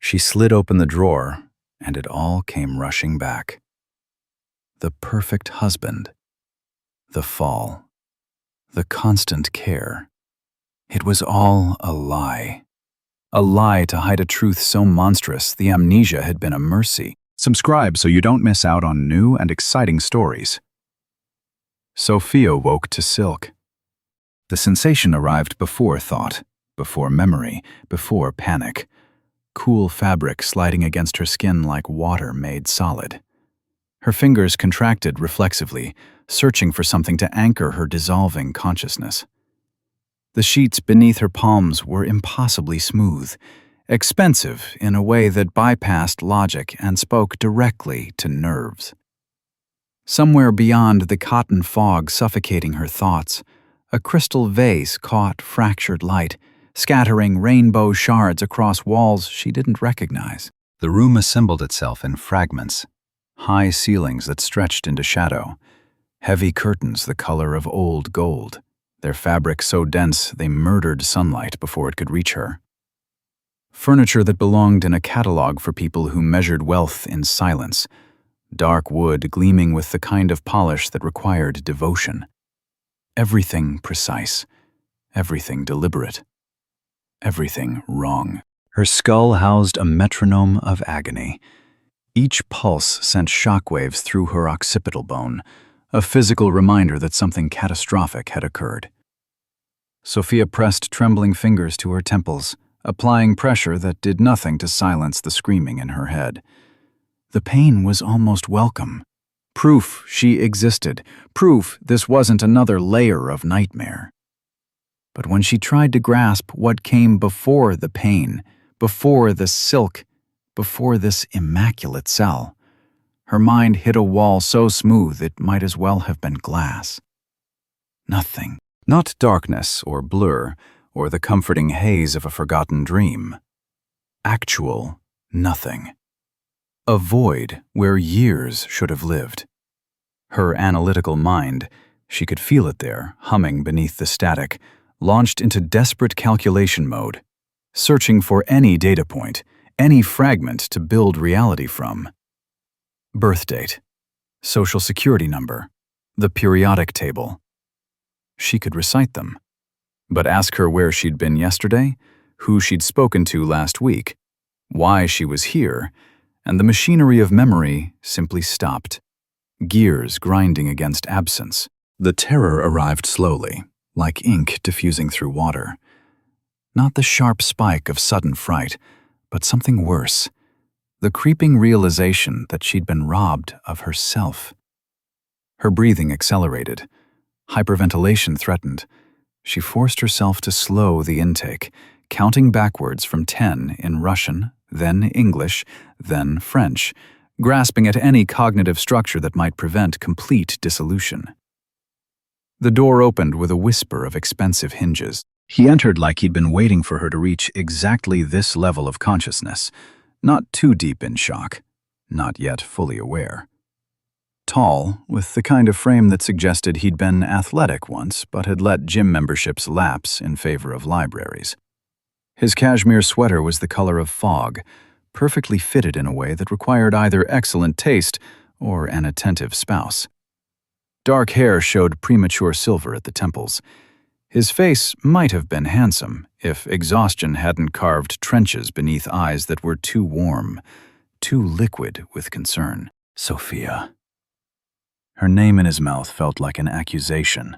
She slid open the drawer, and it all came rushing back. The perfect husband. The fall. The constant care. It was all a lie. A lie to hide a truth so monstrous the amnesia had been a mercy. Subscribe so you don't miss out on new and exciting stories. Sophia woke to silk. The sensation arrived before thought, before memory, before panic. Cool fabric sliding against her skin like water made solid. Her fingers contracted reflexively, searching for something to anchor her dissolving consciousness. The sheets beneath her palms were impossibly smooth, expensive in a way that bypassed logic and spoke directly to nerves. Somewhere beyond the cotton fog suffocating her thoughts, a crystal vase caught fractured light, scattering rainbow shards across walls she didn't recognize. The room assembled itself in fragments, high ceilings that stretched into shadow, heavy curtains the color of old gold, their fabric so dense they murdered sunlight before it could reach her. Furniture that belonged in a catalog for people who measured wealth in silence, dark wood gleaming with the kind of polish that required devotion. Everything precise, everything deliberate, everything wrong. Her skull housed a metronome of agony. Each pulse sent shockwaves through her occipital bone, a physical reminder that something catastrophic had occurred. Sophia pressed trembling fingers to her temples, applying pressure that did nothing to silence the screaming in her head. The pain was almost welcome. Proof she existed, proof this wasn't another layer of nightmare. But when she tried to grasp what came before the pain, before the silk, before this immaculate cell, her mind hit a wall so smooth it might as well have been glass. Nothing. Not darkness or blur, or the comforting haze of a forgotten dream. Actual nothing. A void where years should have lived. Her analytical mind, she could feel it there, humming beneath the static, launched into desperate calculation mode, searching for any data point, any fragment to build reality from. Birth date, social security number, the periodic table. She could recite them. But ask her where she'd been yesterday, who she'd spoken to last week, why she was here, and the machinery of memory simply stopped, gears grinding against absence. The terror arrived slowly, like ink diffusing through water. Not the sharp spike of sudden fright, but something worse. The creeping realization that she'd been robbed of herself. Her breathing accelerated. Hyperventilation threatened. She forced herself to slow the intake, counting backwards from 10 in Russian, then English, then French, grasping at any cognitive structure that might prevent complete dissolution. The door opened with a whisper of expensive hinges. He entered like he'd been waiting for her to reach exactly this level of consciousness, not too deep in shock, not yet fully aware. Tall, with the kind of frame that suggested he'd been athletic once but had let gym memberships lapse in favor of libraries. His cashmere sweater was the color of fog, perfectly fitted in a way that required either excellent taste or an attentive spouse. Dark hair showed premature silver at the temples. His face might have been handsome if exhaustion hadn't carved trenches beneath eyes that were too warm, too liquid with concern. Sophia. Her name in his mouth felt like an accusation.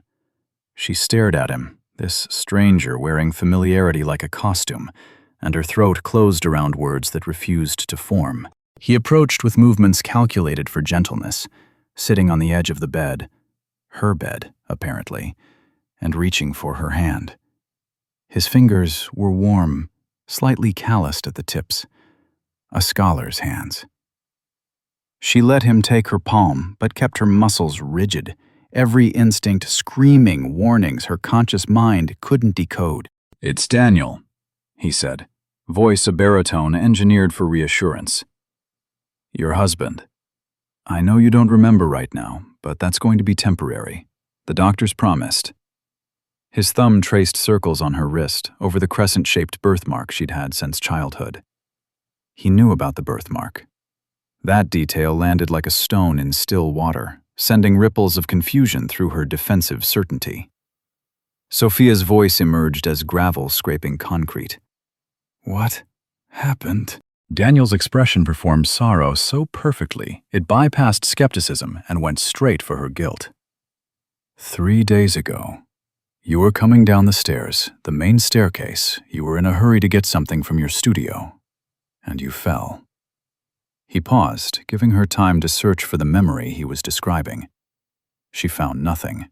She stared at him, this stranger wearing familiarity like a costume, and her throat closed around words that refused to form. He approached with movements calculated for gentleness, sitting on the edge of the bed, her bed, apparently, and reaching for her hand. His fingers were warm, slightly calloused at the tips, a scholar's hands. She let him take her palm, but kept her muscles rigid, every instinct screaming warnings her conscious mind couldn't decode. "It's Daniel," he said, voice a baritone engineered for reassurance. "Your husband. I know you don't remember right now, but that's going to be temporary. The doctors promised." His thumb traced circles on her wrist over the crescent-shaped birthmark she'd had since childhood. He knew about the birthmark. That detail landed like a stone in still water, sending ripples of confusion through her defensive certainty. Sophia's voice emerged as gravel scraping concrete. "What happened?" Daniel's expression performed sorrow so perfectly, it bypassed skepticism and went straight for her guilt. 3 days ago, you were coming down the stairs, the main staircase. You were in a hurry to get something from your studio, and you fell. He paused, giving her time to search for the memory he was describing. She found nothing.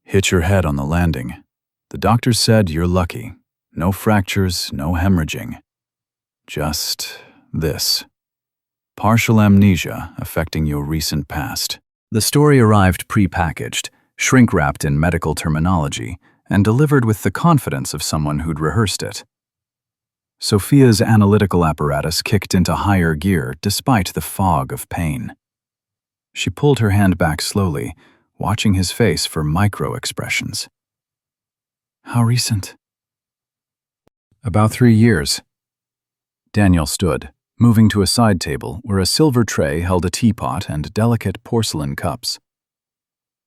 Hit your head on the landing. The doctor said you're lucky. No fractures, no hemorrhaging. Just this. Partial amnesia affecting your recent past. The story arrived pre-packaged, shrink-wrapped in medical terminology, and delivered with the confidence of someone who'd rehearsed it. Sophia's analytical apparatus kicked into higher gear despite the fog of pain. She pulled her hand back slowly, watching his face for micro-expressions. How recent? About 3 years. Daniel stood, moving to a side table where a silver tray held a teapot and delicate porcelain cups.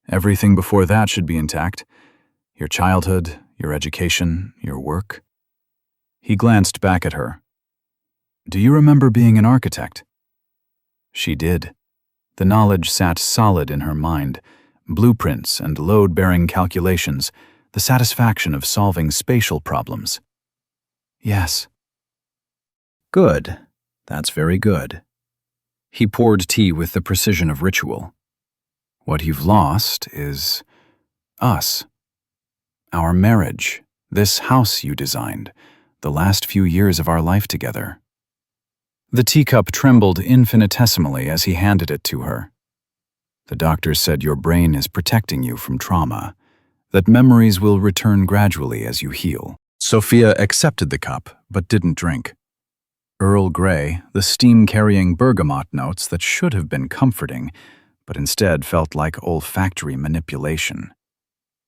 Everything before that should be intact. Your childhood, your education, your work. He glanced back at her. Do you remember being an architect? She did. The knowledge sat solid in her mind. Blueprints and load-bearing calculations, the satisfaction of solving spatial problems. Yes. Good. That's very good. He poured tea with the precision of ritual. What you've lost is us. Our marriage, this house you designed, the last few years of our life together. The teacup trembled infinitesimally as he handed it to her. The doctor said your brain is protecting you from trauma, that memories will return gradually as you heal. Sophia accepted the cup, but didn't drink. Earl Grey, the steam-carrying bergamot notes that should have been comforting, but instead felt like olfactory manipulation.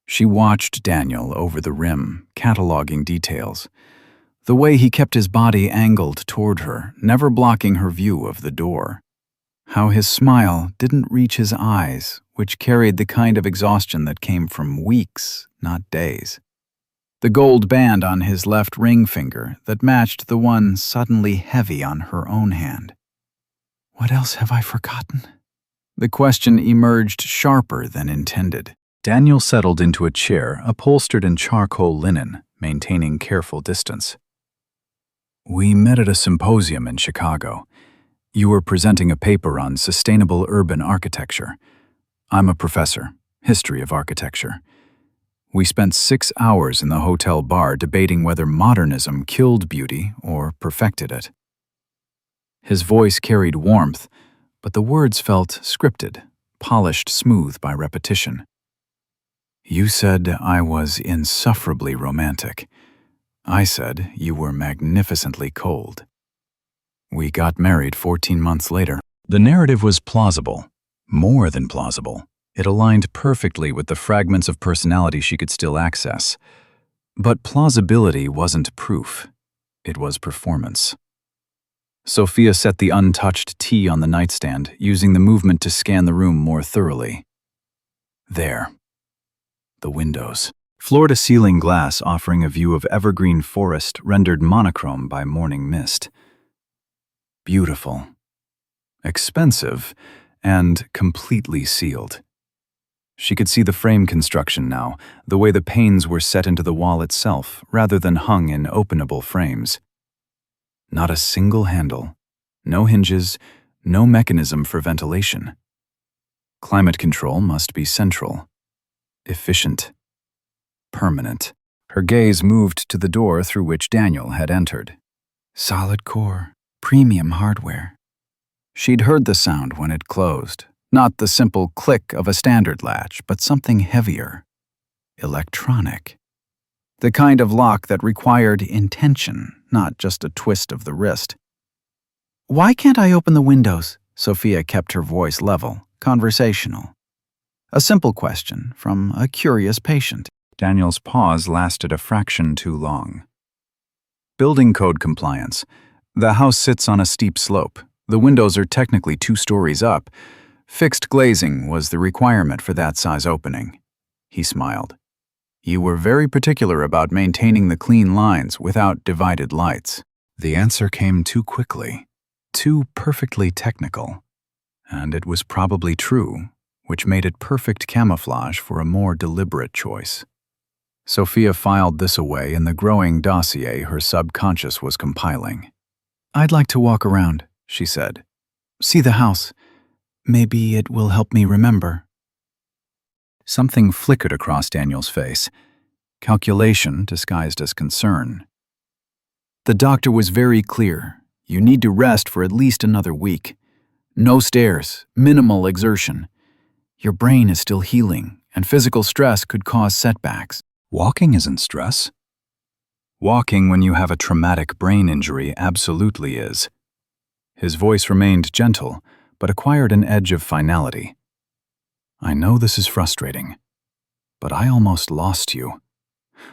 She watched Daniel over the rim, cataloging details. The way he kept his body angled toward her, never blocking her view of the door. How his smile didn't reach his eyes, which carried the kind of exhaustion that came from weeks, not days. The gold band on his left ring finger that matched the one suddenly heavy on her own hand. What else have I forgotten? The question emerged sharper than intended. Daniel settled into a chair upholstered in charcoal linen, maintaining careful distance. We met at a symposium in Chicago. You were presenting a paper on sustainable urban architecture. I'm a professor, history of architecture. We spent 6 hours in the hotel bar debating whether modernism killed beauty or perfected it. His voice carried warmth, but the words felt scripted, polished smooth by repetition. You said I was insufferably romantic. I said you were magnificently cold. We got married 14 months later. The narrative was plausible, more than plausible. It aligned perfectly with the fragments of personality she could still access. But plausibility wasn't proof. It was performance. Sophia set the untouched tea on the nightstand, using the movement to scan the room more thoroughly. There. The windows. Floor-to-ceiling glass offering a view of evergreen forest rendered monochrome by morning mist. Beautiful. Expensive, and completely sealed. She could see the frame construction now, the way the panes were set into the wall itself, rather than hung in openable frames. Not a single handle, no hinges, no mechanism for ventilation. Climate control must be central, efficient, permanent. Her gaze moved to the door through which Daniel had entered. Solid core, premium hardware. She'd heard the sound when it closed. Not the simple click of a standard latch, but something heavier. Electronic. The kind of lock that required intention, not just a twist of the wrist. Why can't I open the windows? Sophia kept her voice level, conversational. A simple question from a curious patient. Daniel's pause lasted a fraction too long. Building code compliance. The house sits on a steep slope. The windows are technically 2 stories up. Fixed glazing was the requirement for that size opening. He smiled. You were very particular about maintaining the clean lines without divided lights. The answer came too quickly, too perfectly technical. And it was probably true, which made it perfect camouflage for a more deliberate choice. Sophia filed this away in the growing dossier her subconscious was compiling. I'd like to walk around, she said. See the house. Maybe it will help me remember. Something flickered across Daniel's face. Calculation disguised as concern. The doctor was very clear. You need to rest for at least another week. No stairs, minimal exertion. Your brain is still healing, and physical stress could cause setbacks. Walking isn't stress. Walking when you have a traumatic brain injury absolutely is. His voice remained gentle, but acquired an edge of finality. I know this is frustrating, but I almost lost you.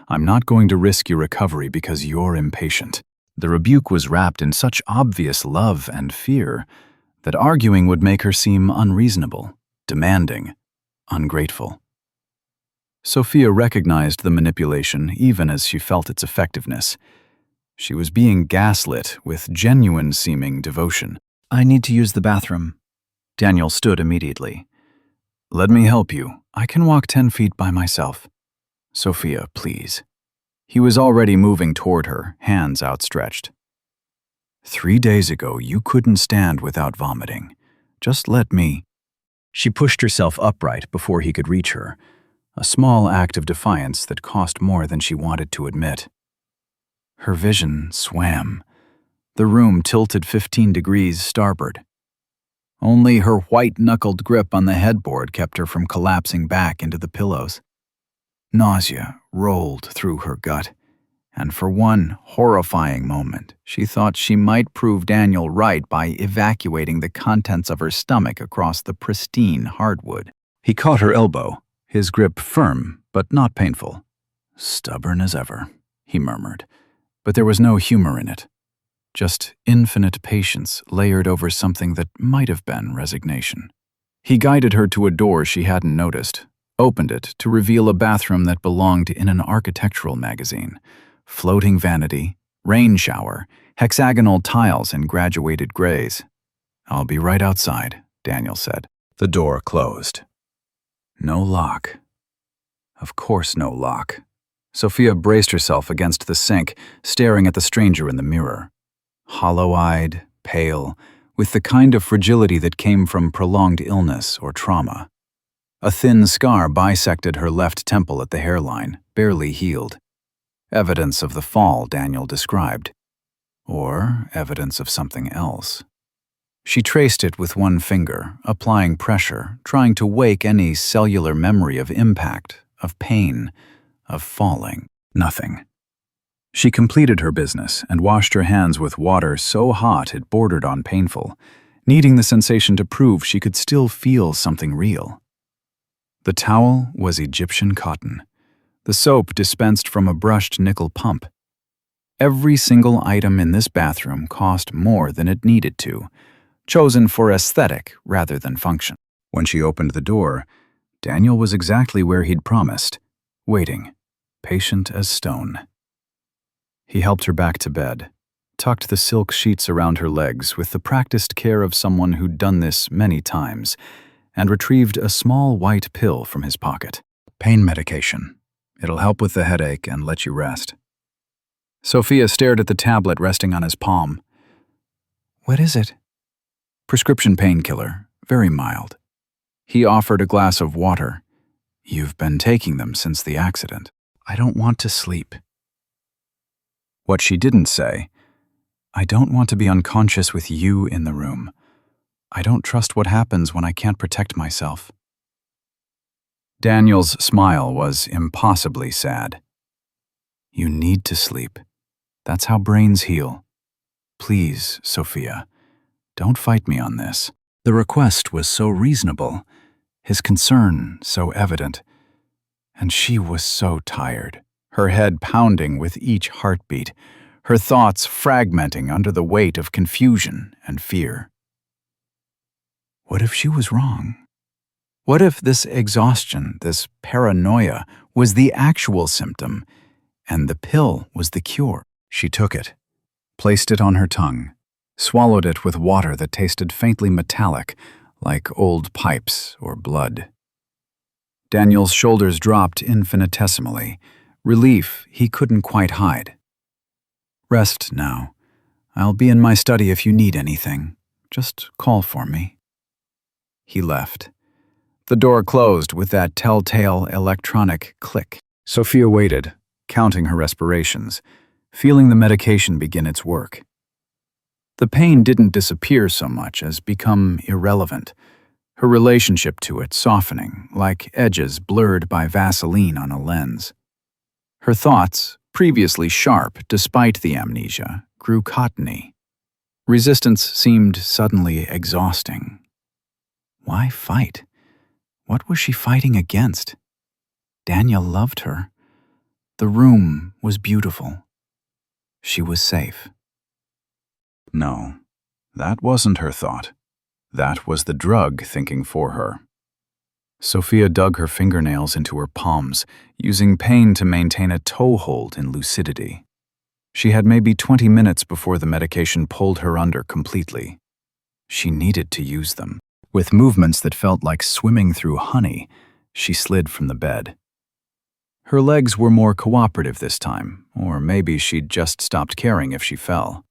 I'm not going to risk your recovery because you're impatient. The rebuke was wrapped in such obvious love and fear that arguing would make her seem unreasonable, demanding, ungrateful. Sophia recognized the manipulation even as she felt its effectiveness. She was being gaslit with genuine-seeming devotion. I need to use the bathroom. Daniel stood immediately. Let me help you. I can walk 10 feet by myself. Sophia, please. He was already moving toward her, hands outstretched. 3 days ago, you couldn't stand without vomiting. Just let me. She pushed herself upright before he could reach her, a small act of defiance that cost more than she wanted to admit. Her vision swam. The room tilted 15 degrees starboard. Only her white-knuckled grip on the headboard kept her from collapsing back into the pillows. Nausea rolled through her gut, and for one horrifying moment, she thought she might prove Daniel right by evacuating the contents of her stomach across the pristine hardwood. He caught her elbow, his grip firm but not painful. Stubborn as ever, he murmured, but there was no humor in it. Just infinite patience layered over something that might have been resignation. He guided her to a door she hadn't noticed, opened it to reveal a bathroom that belonged in an architectural magazine. Floating vanity, rain shower, hexagonal tiles in graduated grays. I'll be right outside, Daniel said. The door closed. No lock. Of course no lock. Sophia braced herself against the sink, staring at the stranger in the mirror. Hollow-eyed, pale, with the kind of fragility that came from prolonged illness or trauma. A thin scar bisected her left temple at the hairline, barely healed. Evidence of the fall Daniel described. Or evidence of something else. She traced it with one finger, applying pressure, trying to wake any cellular memory of impact, of pain, of falling. Nothing. She completed her business and washed her hands with water so hot it bordered on painful, needing the sensation to prove she could still feel something real. The towel was Egyptian cotton. The soap dispensed from a brushed nickel pump. Every single item in this bathroom cost more than it needed to, chosen for aesthetic rather than function. When she opened the door, Daniel was exactly where he'd promised, waiting, patient as stone. He helped her back to bed, tucked the silk sheets around her legs with the practiced care of someone who'd done this many times, and retrieved a small white pill from his pocket. Pain medication. It'll help with the headache and let you rest. Sophia stared at the tablet resting on his palm. What is it? Prescription painkiller, very mild. He offered a glass of water. You've been taking them since the accident. I don't want to sleep. What she didn't say, I don't want to be unconscious with you in the room. I don't trust what happens when I can't protect myself. Daniel's smile was impossibly sad. You need to sleep. That's how brains heal. Please, Sophia, don't fight me on this. The request was so reasonable, his concern so evident, and she was so tired, her head pounding with each heartbeat, her thoughts fragmenting under the weight of confusion and fear. What if she was wrong? What if this exhaustion, this paranoia, was the actual symptom, and the pill was the cure? She took it, placed it on her tongue, swallowed it with water that tasted faintly metallic, like old pipes or blood. Daniel's shoulders dropped infinitesimally, relief he couldn't quite hide. Rest now. I'll be in my study if you need anything. Just call for me. He left. The door closed with that telltale electronic click. Sophia waited, counting her respirations, feeling the medication begin its work. The pain didn't disappear so much as become irrelevant, her relationship to it softening, like edges blurred by Vaseline on a lens. Her thoughts, previously sharp despite the amnesia, grew cottony. Resistance seemed suddenly exhausting. Why fight? What was she fighting against? Daniel loved her. The room was beautiful. She was safe. No, that wasn't her thought. That was the drug thinking for her. Sophia dug her fingernails into her palms, using pain to maintain a toehold in lucidity. She had maybe 20 minutes before the medication pulled her under completely. She needed to use them. With movements that felt like swimming through honey, she slid from the bed. Her legs were more cooperative this time, or maybe she'd just stopped caring if she fell.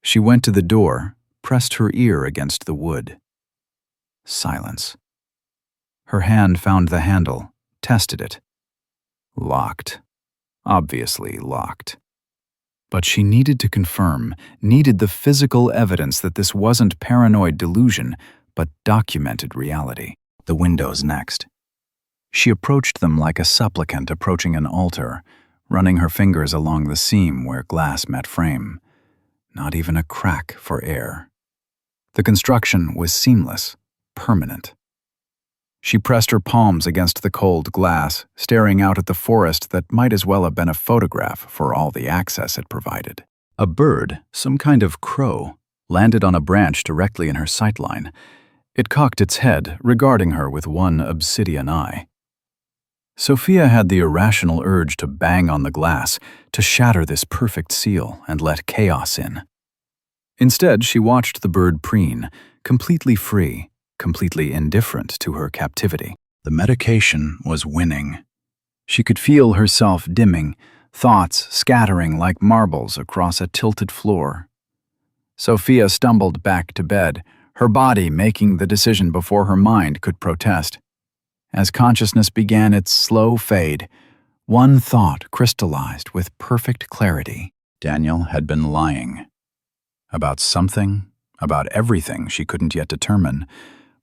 She went to the door, pressed her ear against the wood. Silence. Her hand found the handle, tested it. Locked. Obviously locked. But she needed to confirm, needed the physical evidence that this wasn't paranoid delusion, but documented reality. The windows next. She approached them like a supplicant approaching an altar, running her fingers along the seam where glass met frame. Not even a crack for air. The construction was seamless, permanent. She pressed her palms against the cold glass, staring out at the forest that might as well have been a photograph for all the access it provided. A bird, some kind of crow, landed on a branch directly in her sightline. It cocked its head, regarding her with one obsidian eye. Sophia had the irrational urge to bang on the glass, to shatter this perfect seal and let chaos in. Instead, she watched the bird preen, completely free, completely indifferent to her captivity. The medication was winning. She could feel herself dimming, thoughts scattering like marbles across a tilted floor. Sophia stumbled back to bed, her body making the decision before her mind could protest. As consciousness began its slow fade, one thought crystallized with perfect clarity. Daniel had been lying. About something, about everything she couldn't yet determine,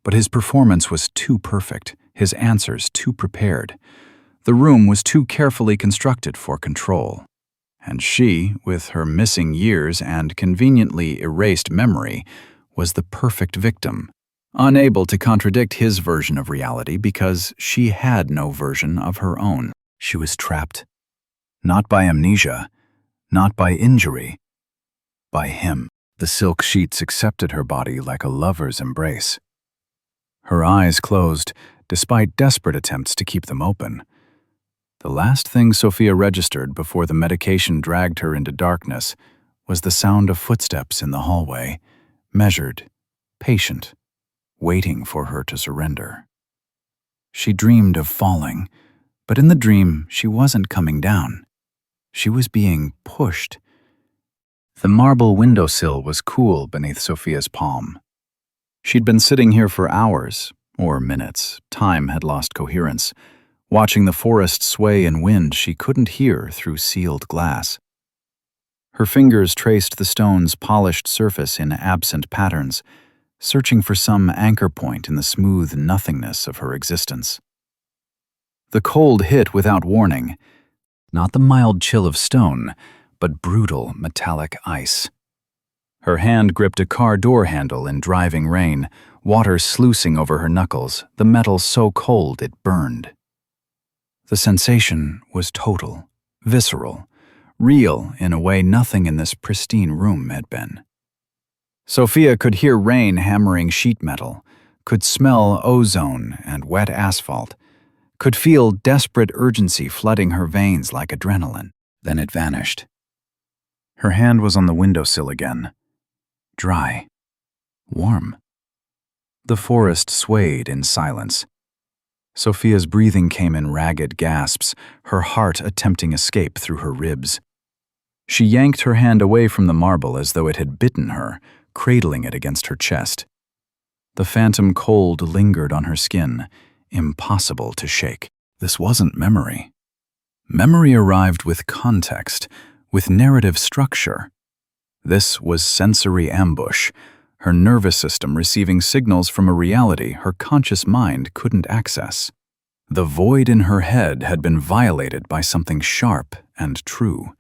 but his performance was too perfect, his answers too prepared. The room was too carefully constructed for control. And she, with her missing years and conveniently erased memory, was the perfect victim, unable to contradict his version of reality because she had no version of her own. She was trapped. Not by amnesia, not by injury, by him. The silk sheets accepted her body like a lover's embrace. Her eyes closed, despite desperate attempts to keep them open. The last thing Sophia registered before the medication dragged her into darkness was the sound of footsteps in the hallway, measured, patient, waiting for her to surrender. She dreamed of falling, but in the dream she wasn't coming down. She was being pushed. The marble windowsill was cool beneath Sophia's palm. She'd been sitting here for hours, or minutes, time had lost coherence, watching the forest sway in wind she couldn't hear through sealed glass. Her fingers traced the stone's polished surface in absent patterns, searching for some anchor point in the smooth nothingness of her existence. The cold hit without warning, not the mild chill of stone, but brutal metallic ice. Her hand gripped a car door handle in driving rain, water sluicing over her knuckles, the metal so cold it burned. The sensation was total, visceral, real in a way nothing in this pristine room had been. Sophia could hear rain hammering sheet metal, could smell ozone and wet asphalt, could feel desperate urgency flooding her veins like adrenaline. Then it vanished. Her hand was on the windowsill again. Dry. Warm. The forest swayed in silence. Sophia's breathing came in ragged gasps, her heart attempting escape through her ribs. She yanked her hand away from the marble as though it had bitten her, cradling it against her chest. The phantom cold lingered on her skin, impossible to shake. This wasn't memory. Memory arrived with context, with narrative structure. This was sensory ambush, her nervous system receiving signals from a reality her conscious mind couldn't access. The void in her head had been violated by something sharp and true,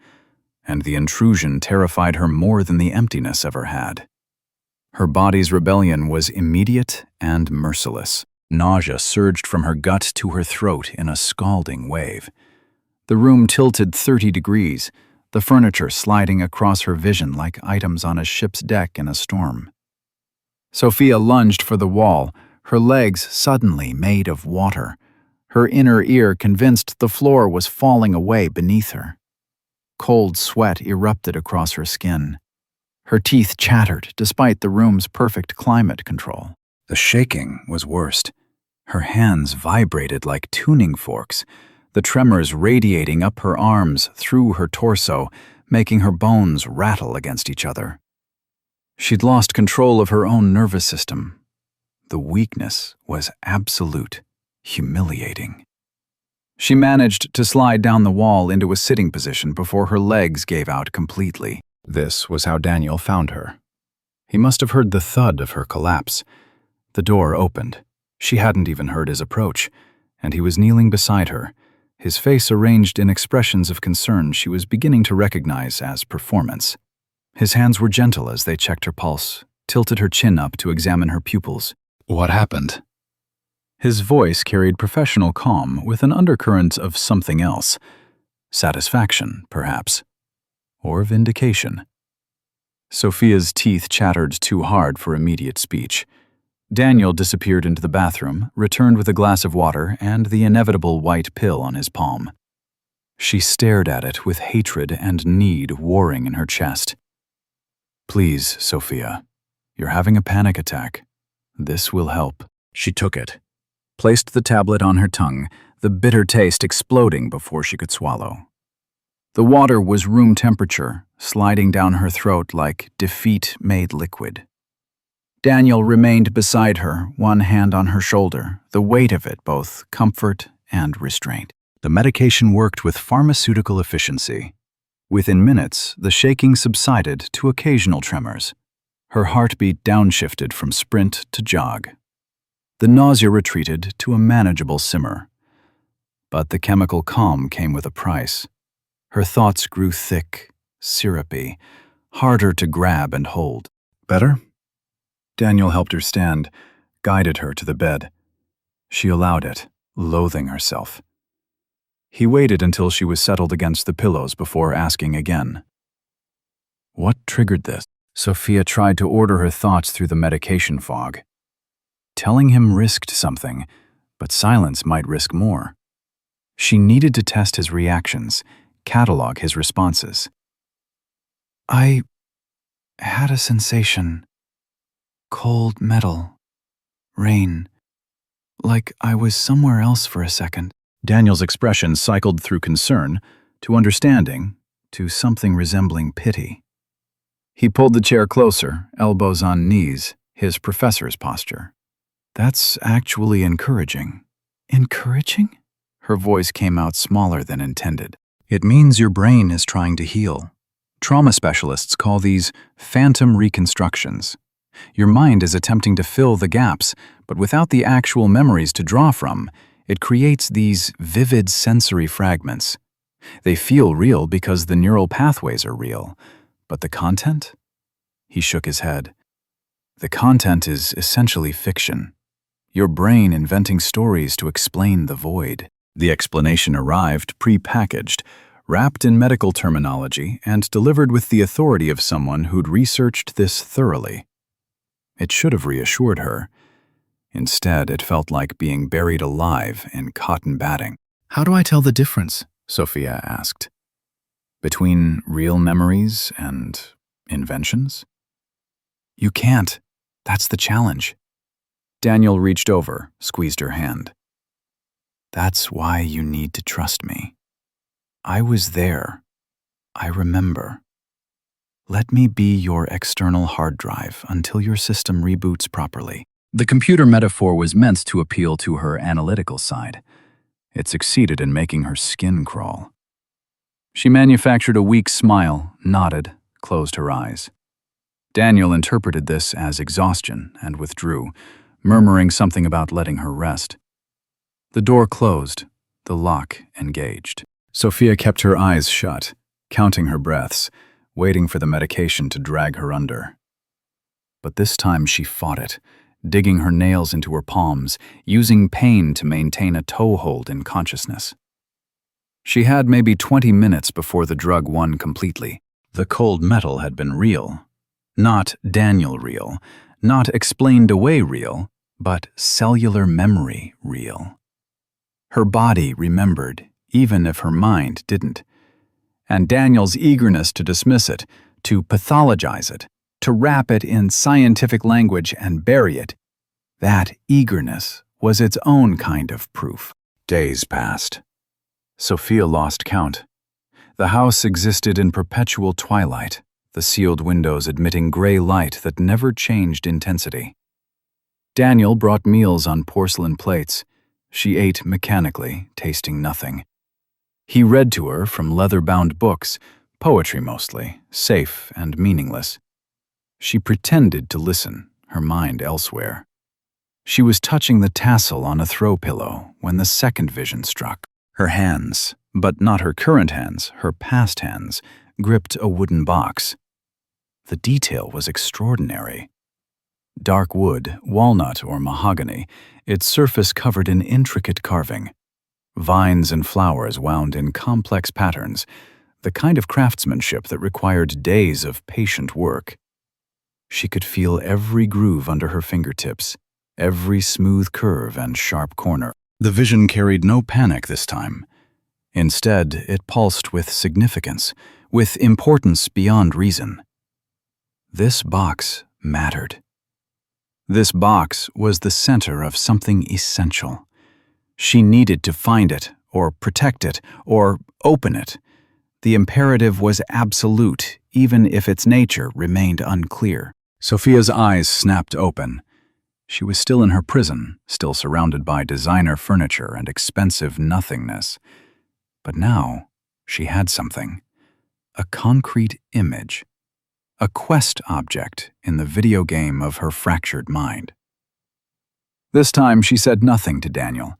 and the intrusion terrified her more than the emptiness ever had. Her body's rebellion was immediate and merciless. Nausea surged from her gut to her throat in a scalding wave. The room tilted 30 degrees, the furniture sliding across her vision like items on a ship's deck in a storm. Sophia lunged for the wall, her legs suddenly made of water, her inner ear convinced the floor was falling away beneath her. Cold sweat erupted across her skin. Her teeth chattered despite the room's perfect climate control. The shaking was worst. Her hands vibrated like tuning forks, the tremors radiating up her arms, through her torso, making her bones rattle against each other. She'd lost control of her own nervous system. The weakness was absolute, humiliating. She managed to slide down the wall into a sitting position before her legs gave out completely. This was how Daniel found her. He must have heard the thud of her collapse. The door opened. She hadn't even heard his approach, and he was kneeling beside her, his face arranged in expressions of concern she was beginning to recognize as performance. His hands were gentle as they checked her pulse, tilted her chin up to examine her pupils. "What happened?" His voice carried professional calm with an undercurrent of something else. Satisfaction, perhaps. Or vindication. Sophia's teeth chattered too hard for immediate speech. Daniel disappeared into the bathroom, returned with a glass of water and the inevitable white pill on his palm. She stared at it with hatred and need warring in her chest. "Please, Sophia, you're having a panic attack. This will help." She took it, placed the tablet on her tongue, the bitter taste exploding before she could swallow. The water was room temperature, sliding down her throat like defeat made liquid. Daniel remained beside her, one hand on her shoulder, the weight of it both comfort and restraint. The medication worked with pharmaceutical efficiency. Within minutes, the shaking subsided to occasional tremors. Her heartbeat downshifted from sprint to jog. The nausea retreated to a manageable simmer. But the chemical calm came with a price. Her thoughts grew thick, syrupy, harder to grab and hold. "Better?" Daniel helped her stand, guided her to the bed. She allowed it, loathing herself. He waited until she was settled against the pillows before asking again. What triggered this? Sophia tried to order her thoughts through the medication fog. Telling him risked something, but silence might risk more. She needed to test his reactions, catalog his responses. "I had a sensation. Cold metal. Rain. Like I was somewhere else for a second." Daniel's expression cycled through concern, to understanding, to something resembling pity. He pulled the chair closer, elbows on knees, his professor's posture. "That's actually encouraging." "Encouraging?" Her voice came out smaller than intended. "It means your brain is trying to heal. Trauma specialists call these phantom reconstructions. Your mind is attempting to fill the gaps, but without the actual memories to draw from, it creates these vivid sensory fragments. They feel real because the neural pathways are real, but the content?" He shook his head. "The content is essentially fiction. Your brain inventing stories to explain the void." The explanation arrived pre-packaged, wrapped in medical terminology and delivered with the authority of someone who'd researched this thoroughly. It should have reassured her. Instead, it felt like being buried alive in cotton batting. "How do I tell the difference?" Sophia asked. "Between real memories and inventions?" "You can't. That's the challenge." Daniel reached over, squeezed her hand. "That's why you need to trust me. I was there. I remember. Let me be your external hard drive until your system reboots properly." The computer metaphor was meant to appeal to her analytical side. It succeeded in making her skin crawl. She manufactured a weak smile, nodded, closed her eyes. Daniel interpreted this as exhaustion and withdrew, murmuring something about letting her rest. The door closed, the lock engaged. Sophia kept her eyes shut, counting her breaths, waiting for the medication to drag her under. But this time she fought it, digging her nails into her palms, using pain to maintain a toehold in consciousness. She had maybe 20 minutes before the drug won completely. The cold metal had been real. Not Daniel real, not explained away real, but cellular memory real. Her body remembered, even if her mind didn't. And Daniel's eagerness to dismiss it, to pathologize it, to wrap it in scientific language and bury it, that eagerness was its own kind of proof. Days passed. Sophia lost count. The house existed in perpetual twilight, the sealed windows admitting gray light that never changed intensity. Daniel brought meals on porcelain plates. She ate mechanically, tasting nothing. He read to her from leather-bound books, poetry mostly, safe and meaningless. She pretended to listen, her mind elsewhere. She was touching the tassel on a throw pillow when the second vision struck. Her hands, but not her current hands, her past hands, gripped a wooden box. The detail was extraordinary. Dark wood, walnut or mahogany, its surface covered in intricate carving. Vines and flowers wound in complex patterns, the kind of craftsmanship that required days of patient work. She could feel every groove under her fingertips, every smooth curve and sharp corner. The vision carried no panic this time. Instead, it pulsed with significance, with importance beyond reason. This box mattered. This box was the center of something essential. She needed to find it, or protect it, or open it. The imperative was absolute, even if its nature remained unclear. Sophia's eyes snapped open. She was still in her prison, still surrounded by designer furniture and expensive nothingness. But now, she had something. A concrete image. A quest object in the video game of her fractured mind. This time, she said nothing to Daniel.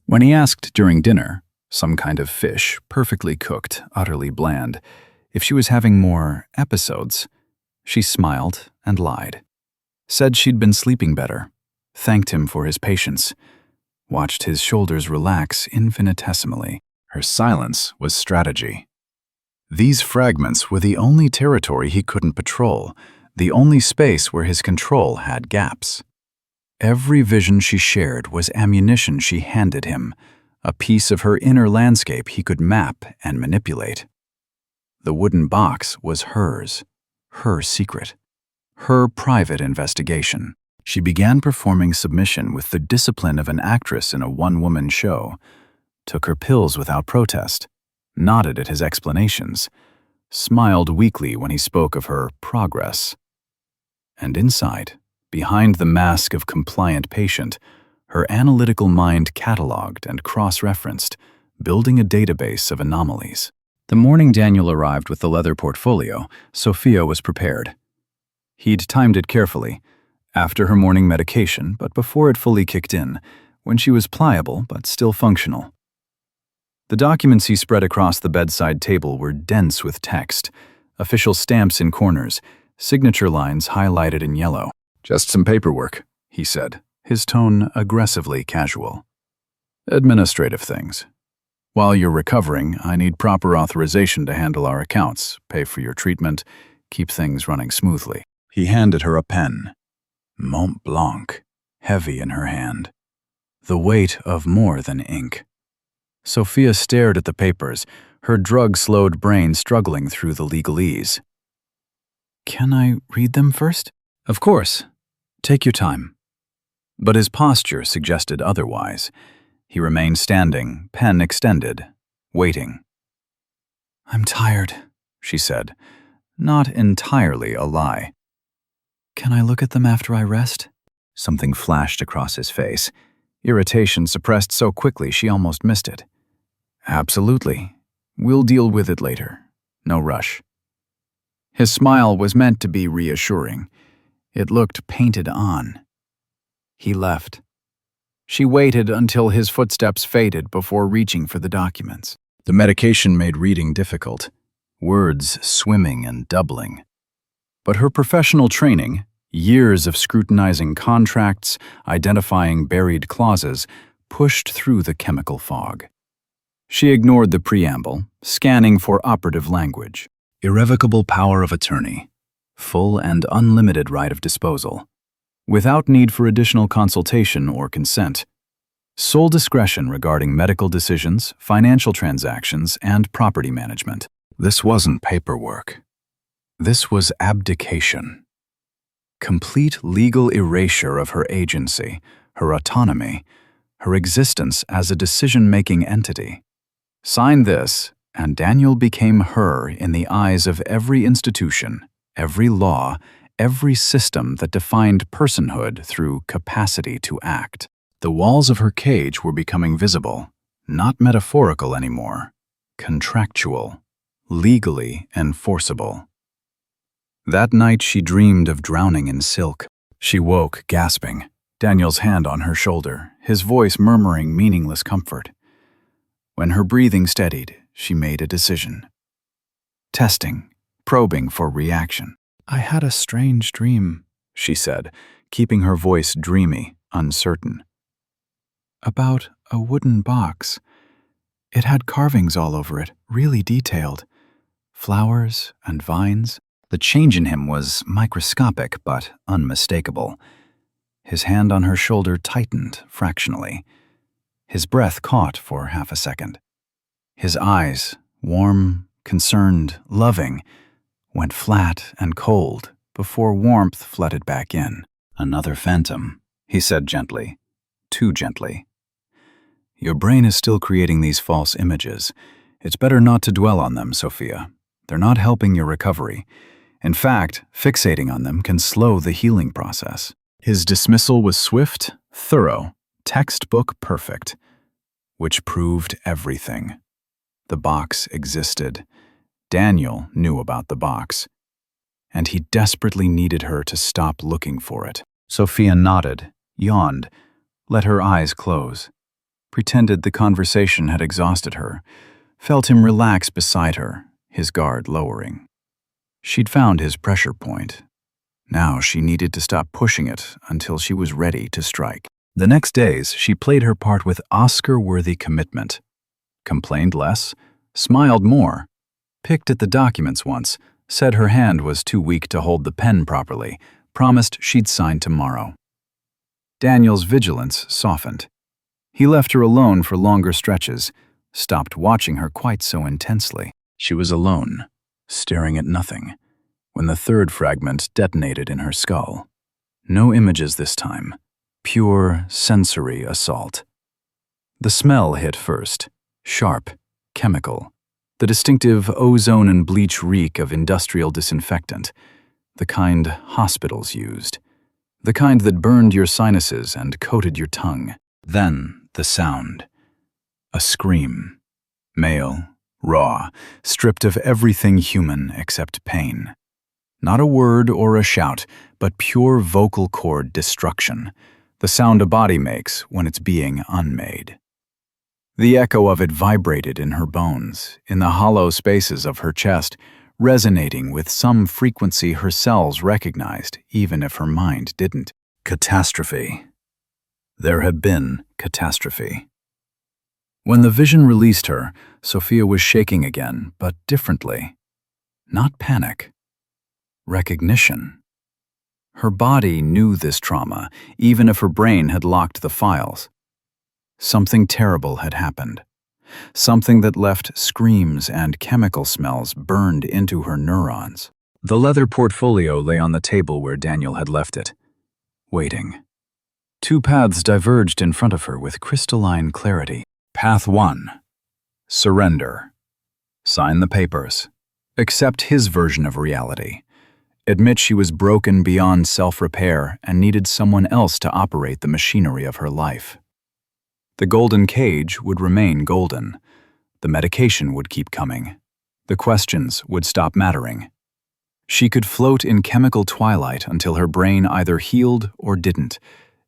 When he asked during dinner, some kind of fish, perfectly cooked, utterly bland, if she was having more episodes, she smiled and lied. Said she'd been sleeping better, thanked him for his patience, watched his shoulders relax infinitesimally. Her silence was strategy. These fragments were the only territory he couldn't patrol, the only space where his control had gaps. Every vision she shared was ammunition she handed him, a piece of her inner landscape he could map and manipulate. The wooden box was hers, her secret, her private investigation. She began performing submission with the discipline of an actress in a one-woman show, took her pills without protest, nodded at his explanations, smiled weakly when he spoke of her progress. And inside, behind the mask of compliant patient, her analytical mind cataloged and cross-referenced, building a database of anomalies. The morning Daniel arrived with the leather portfolio, Sophia was prepared. He'd timed it carefully, after her morning medication, but before it fully kicked in, when she was pliable but still functional. The documents he spread across the bedside table were dense with text, official stamps in corners, signature lines highlighted in yellow. "Just some paperwork," he said, his tone aggressively casual. "Administrative things. While you're recovering, I need proper authorization to handle our accounts, pay for your treatment, keep things running smoothly. He handed her a pen. Mont Blanc, heavy in her hand. The weight of more than ink. Sophia stared at the papers, her drug-slowed brain struggling through the legalese. Can I read them first? Of course. Take your time. But his posture suggested otherwise. He remained standing, pen extended, waiting. I'm tired, she said, not entirely a lie. Can I look at them after I rest? Something flashed across his face. Irritation suppressed so quickly she almost missed it. Absolutely. We'll deal with it later. No rush. His smile was meant to be reassuring. It looked painted on. He left. She waited until his footsteps faded before reaching for the documents. The medication made reading difficult, words swimming and doubling. But her professional training, years of scrutinizing contracts, identifying buried clauses, pushed through the chemical fog. She ignored the preamble, scanning for operative language. Irrevocable power of attorney. Full and unlimited right of disposal. Without need for additional consultation or consent. Sole discretion regarding medical decisions, financial transactions, and property management. This wasn't paperwork. This was abdication. Complete legal erasure of her agency, her autonomy, her existence as a decision-making entity. Sign this, and Daniel became her in the eyes of every institution, every law, every system that defined personhood through capacity to act. The walls of her cage were becoming visible, not metaphorical anymore, contractual, legally enforceable. That night she dreamed of drowning in silk. She woke, gasping, Daniel's hand on her shoulder, his voice murmuring meaningless comfort. When her breathing steadied, she made a decision. Testing, probing for reaction. I had a strange dream, she said, keeping her voice dreamy, uncertain. About a wooden box. It had carvings all over it, really detailed. Flowers and vines. The change in him was microscopic but unmistakable. His hand on her shoulder tightened fractionally. His breath caught for half a second. His eyes, warm, concerned, loving, went flat and cold before warmth flooded back in. Another phantom, he said gently, too gently. Your brain is still creating these false images. It's better not to dwell on them, Sophia. They're not helping your recovery. In fact, fixating on them can slow the healing process. His dismissal was swift, thorough, textbook perfect, which proved everything. The box existed. Daniel knew about the box, and he desperately needed her to stop looking for it. Sophia nodded, yawned, let her eyes close, pretended the conversation had exhausted her, felt him relax beside her, his guard lowering. She'd found his pressure point. Now she needed to stop pushing it until she was ready to strike. The next days, she played her part with Oscar-worthy commitment. Complained less, smiled more, picked at the documents once, said her hand was too weak to hold the pen properly, promised she'd sign tomorrow. Daniel's vigilance softened. He left her alone for longer stretches, stopped watching her quite so intensely. She was alone, staring at nothing, when the third fragment detonated in her skull. No images this time, pure sensory assault. The smell hit first, sharp, chemical, the distinctive ozone and bleach reek of industrial disinfectant, the kind hospitals used, the kind that burned your sinuses and coated your tongue. Then the sound. A scream. Male, raw, stripped of everything human except pain. Not a word or a shout, but pure vocal cord destruction, the sound a body makes when it's being unmade. The echo of it vibrated in her bones, in the hollow spaces of her chest, resonating with some frequency her cells recognized, even if her mind didn't. Catastrophe. There had been catastrophe. When the vision released her, Sophia was shaking again, but differently. Not panic. Recognition. Her body knew this trauma, even if her brain had locked the files. Something terrible had happened. Something that left screams and chemical smells burned into her neurons. The leather portfolio lay on the table where Daniel had left it, waiting. Two paths diverged in front of her with crystalline clarity. Path 1. Surrender. Sign the papers. Accept his version of reality. Admit she was broken beyond self-repair and needed someone else to operate the machinery of her life. The golden cage would remain golden. The medication would keep coming. The questions would stop mattering. She could float in chemical twilight until her brain either healed or didn't,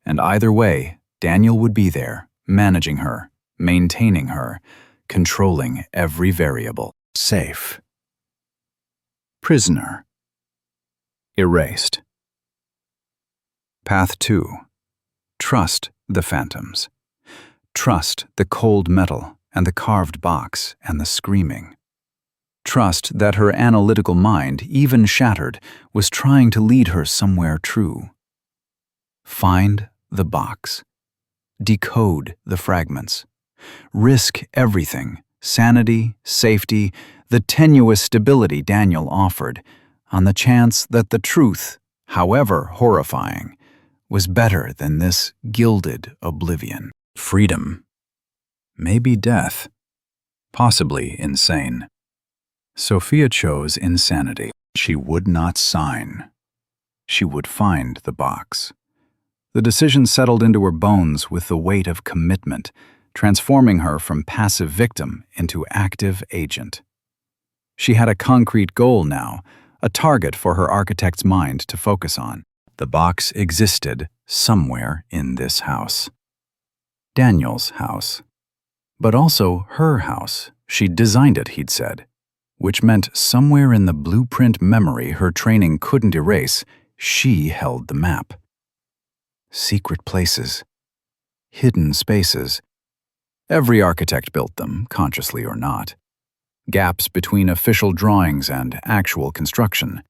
and either way, Daniel would be there, managing her, maintaining her, controlling every variable. Safe. Prisoner. Erased. Path 2. Trust the phantoms. Trust the cold metal and the carved box and the screaming. Trust that her analytical mind, even shattered, was trying to lead her somewhere true. Find the box. Decode the fragments. Risk everything, sanity, safety, the tenuous stability Daniel offered, on the chance that the truth, however horrifying, was better than this gilded oblivion. Freedom. Maybe death. Possibly insane. Sophia chose insanity. She would not sign. She would find the box. The decision settled into her bones with the weight of commitment, transforming her from passive victim into active agent. She had a concrete goal now, a target for her architect's mind to focus on. The box existed somewhere in this house. Daniel's house. But also her house. She'd designed it, he'd said. Which meant somewhere in the blueprint memory her training couldn't erase, she held the map. Secret places. Hidden spaces. Every architect built them, consciously or not. Gaps between official drawings and actual construction.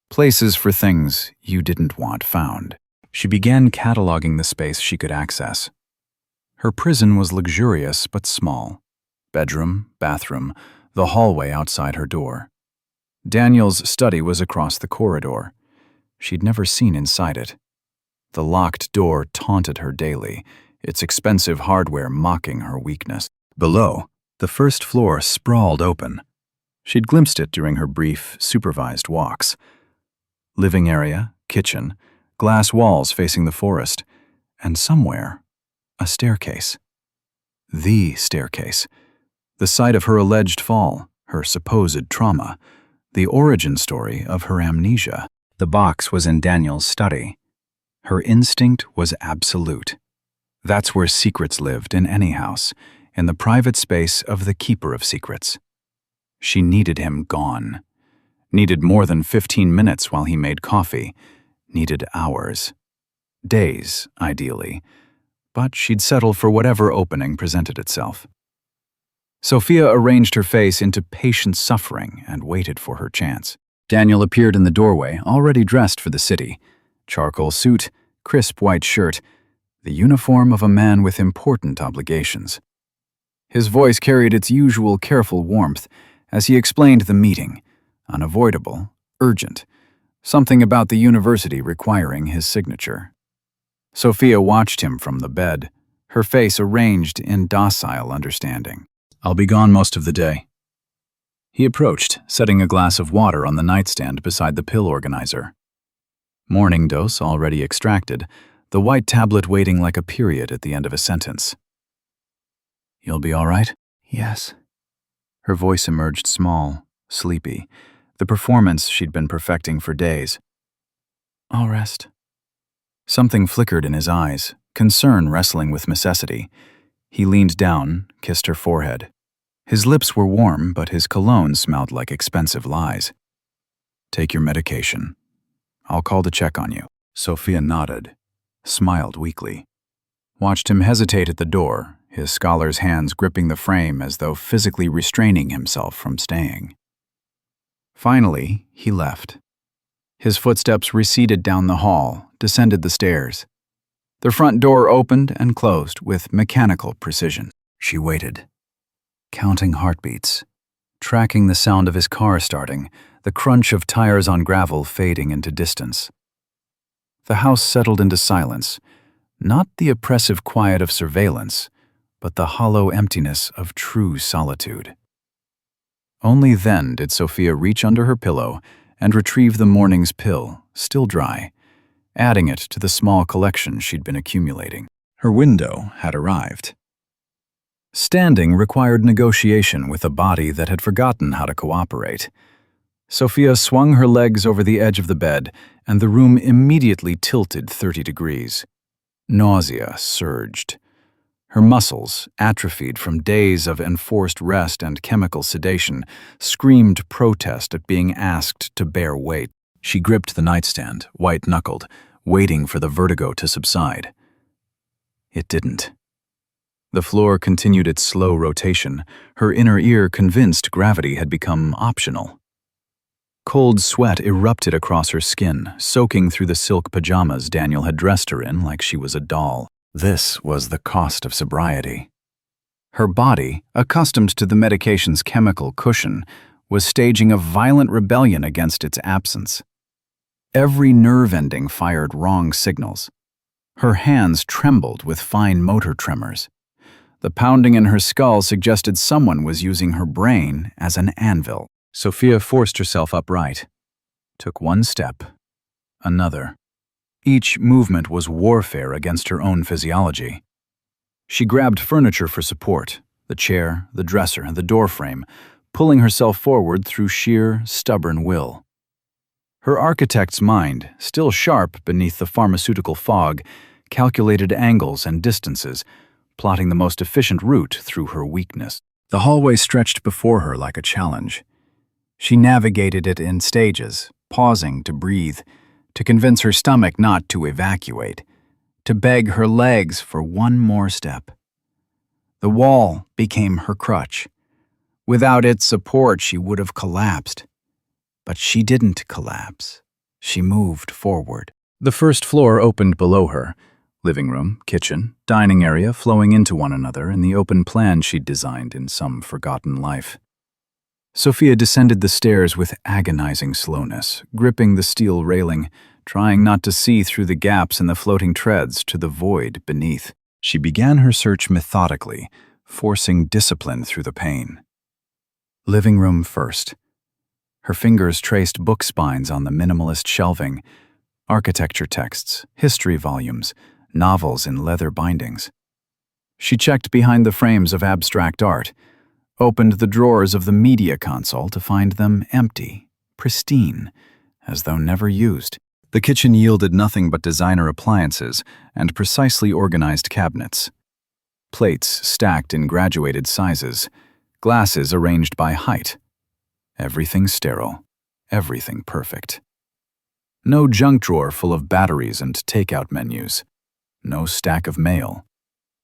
Places for things you didn't want found. She began cataloging the space she could access. Her prison was luxurious but small. Bedroom, bathroom, the hallway outside her door. Daniel's study was across the corridor. She'd never seen inside it. The locked door taunted her daily, its expensive hardware mocking her weakness. Below, the first floor sprawled open. She'd glimpsed it during her brief, supervised walks. Living area, kitchen, glass walls facing the forest, and somewhere, a staircase. The staircase. The site of her alleged fall, her supposed trauma, the origin story of her amnesia. The box was in Daniel's study. Her instinct was absolute. That's where secrets lived in any house, in the private space of the keeper of secrets. She needed him gone. Needed more than 15 minutes while he made coffee. Needed hours. Days, ideally. But she'd settle for whatever opening presented itself. Sophia arranged her face into patient suffering and waited for her chance. Daniel appeared in the doorway, already dressed for the city. Charcoal suit, crisp white shirt, the uniform of a man with important obligations. His voice carried its usual careful warmth as he explained the meeting, unavoidable, urgent, something about the university requiring his signature. Sophia watched him from the bed, her face arranged in docile understanding. "I'll be gone most of the day." He approached, setting a glass of water on the nightstand beside the pill organizer. Morning dose already extracted, the white tablet waiting like a period at the end of a sentence. "You'll be all right?" "Yes." Her voice emerged small, sleepy, the performance she'd been perfecting for days. "I'll rest." Something flickered in his eyes, concern wrestling with necessity. He leaned down, kissed her forehead. His lips were warm, but his cologne smelled like expensive lies. "Take your medication. I'll call to check on you." Sophia nodded, smiled weakly. Watched him hesitate at the door, his scholar's hands gripping the frame as though physically restraining himself from staying. Finally, he left. His footsteps receded down the hall, descended the stairs. The front door opened and closed with mechanical precision. She waited, counting heartbeats, tracking the sound of his car starting, the crunch of tires on gravel fading into distance. The house settled into silence, not the oppressive quiet of surveillance, but the hollow emptiness of true solitude. Only then did Sophia reach under her pillow and retrieve the morning's pill, still dry, adding it to the small collection she'd been accumulating. Her window had arrived. Standing required negotiation with a body that had forgotten how to cooperate. Sophia swung her legs over the edge of the bed, and the room immediately tilted 30 degrees. Nausea surged. Her muscles, atrophied from days of enforced rest and chemical sedation, screamed protest at being asked to bear weight. She gripped the nightstand, white-knuckled, waiting for the vertigo to subside. It didn't. The floor continued its slow rotation, her inner ear convinced gravity had become optional. Cold sweat erupted across her skin, soaking through the silk pajamas Daniel had dressed her in like she was a doll. This was the cost of sobriety. Her body, accustomed to the medication's chemical cushion, was staging a violent rebellion against its absence. Every nerve ending fired wrong signals. Her hands trembled with fine motor tremors. The pounding in her skull suggested someone was using her brain as an anvil. Sophia forced herself upright, took one step, another. Each movement was warfare against her own physiology. She grabbed furniture for support, the chair, the dresser, and the doorframe, pulling herself forward through sheer, stubborn will. Her architect's mind, still sharp beneath the pharmaceutical fog, calculated angles and distances, plotting the most efficient route through her weakness. The hallway stretched before her like a challenge. She navigated it in stages, pausing to breathe, to convince her stomach not to evacuate, to beg her legs for one more step. The wall became her crutch. Without its support, she would have collapsed. But she didn't collapse. She moved forward. The first floor opened below her. Living room, kitchen, dining area flowing into one another in the open plan she'd designed in some forgotten life. Sophia descended the stairs with agonizing slowness, gripping the steel railing, trying not to see through the gaps in the floating treads to the void beneath. She began her search methodically, forcing discipline through the pain. Living room first. Her fingers traced book spines on the minimalist shelving, architecture texts, history volumes, novels in leather bindings. She checked behind the frames of abstract art, opened the drawers of the media console to find them empty, pristine, as though never used. The kitchen yielded nothing but designer appliances and precisely organized cabinets. Plates stacked in graduated sizes, glasses arranged by height. Everything sterile, everything perfect. No junk drawer full of batteries and takeout menus. No stack of mail.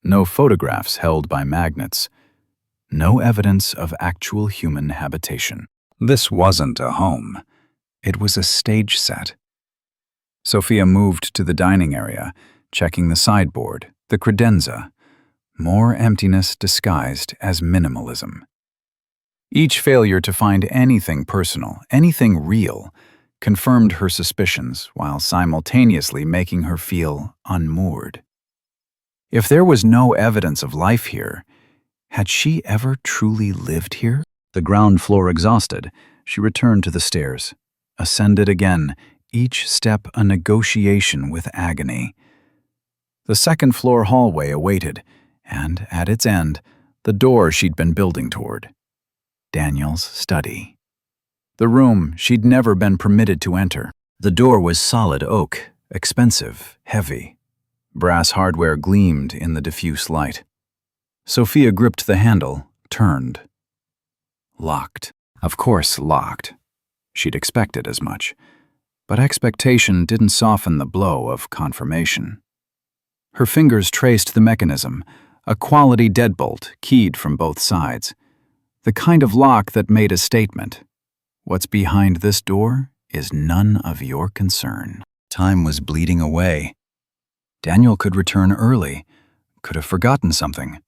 No photographs held by magnets. No evidence of actual human habitation. This wasn't a home. It was a stage set. Sophia moved to the dining area, checking the sideboard, the credenza. More emptiness disguised as minimalism. Each failure to find anything personal, anything real, confirmed her suspicions while simultaneously making her feel unmoored. If there was no evidence of life here, had she ever truly lived here? The ground floor exhausted, she returned to the stairs, ascended again, each step a negotiation with agony. The second floor hallway awaited, and at its end, the door she'd been building toward. Daniel's study. The room she'd never been permitted to enter. The door was solid oak, expensive, heavy. Brass hardware gleamed in the diffuse light. Sophia gripped the handle, turned. Locked. Of course, locked. She'd expected as much. But expectation didn't soften the blow of confirmation. Her fingers traced the mechanism, A quality deadbolt, keyed from both sides. The kind of lock that made a statement. What's behind this door is none of your concern. Time was bleeding away. Daniel could return early, could have forgotten something,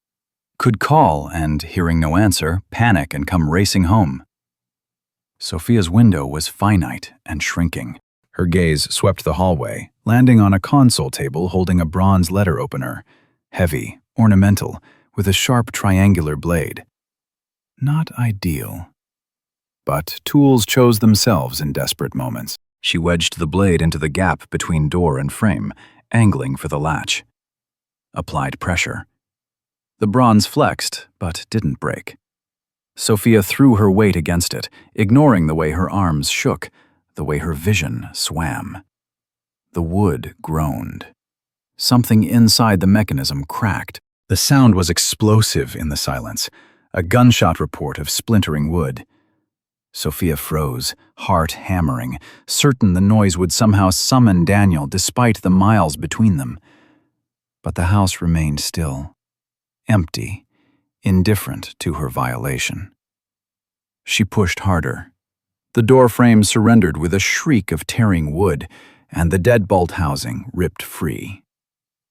could call and, hearing no answer, panic and come racing home. Sophia's window was finite and shrinking. Her gaze swept the hallway, landing on a console table holding a bronze letter opener, heavy, ornamental, with a sharp triangular blade. Not ideal. But tools chose themselves in desperate moments. She wedged the blade into the gap between door and frame, angling for the latch. Applied pressure. The bronze flexed, but didn't break. Sophia threw her weight against it, ignoring the way her arms shook, the way her vision swam. The wood groaned. Something inside the mechanism cracked. The sound was explosive in the silence, a gunshot report of splintering wood. Sophia froze, heart hammering, certain the noise would somehow summon Daniel despite the miles between them. But the house remained still, empty, indifferent to her violation. She pushed harder. The door frame surrendered with a shriek of tearing wood, and the deadbolt housing ripped free.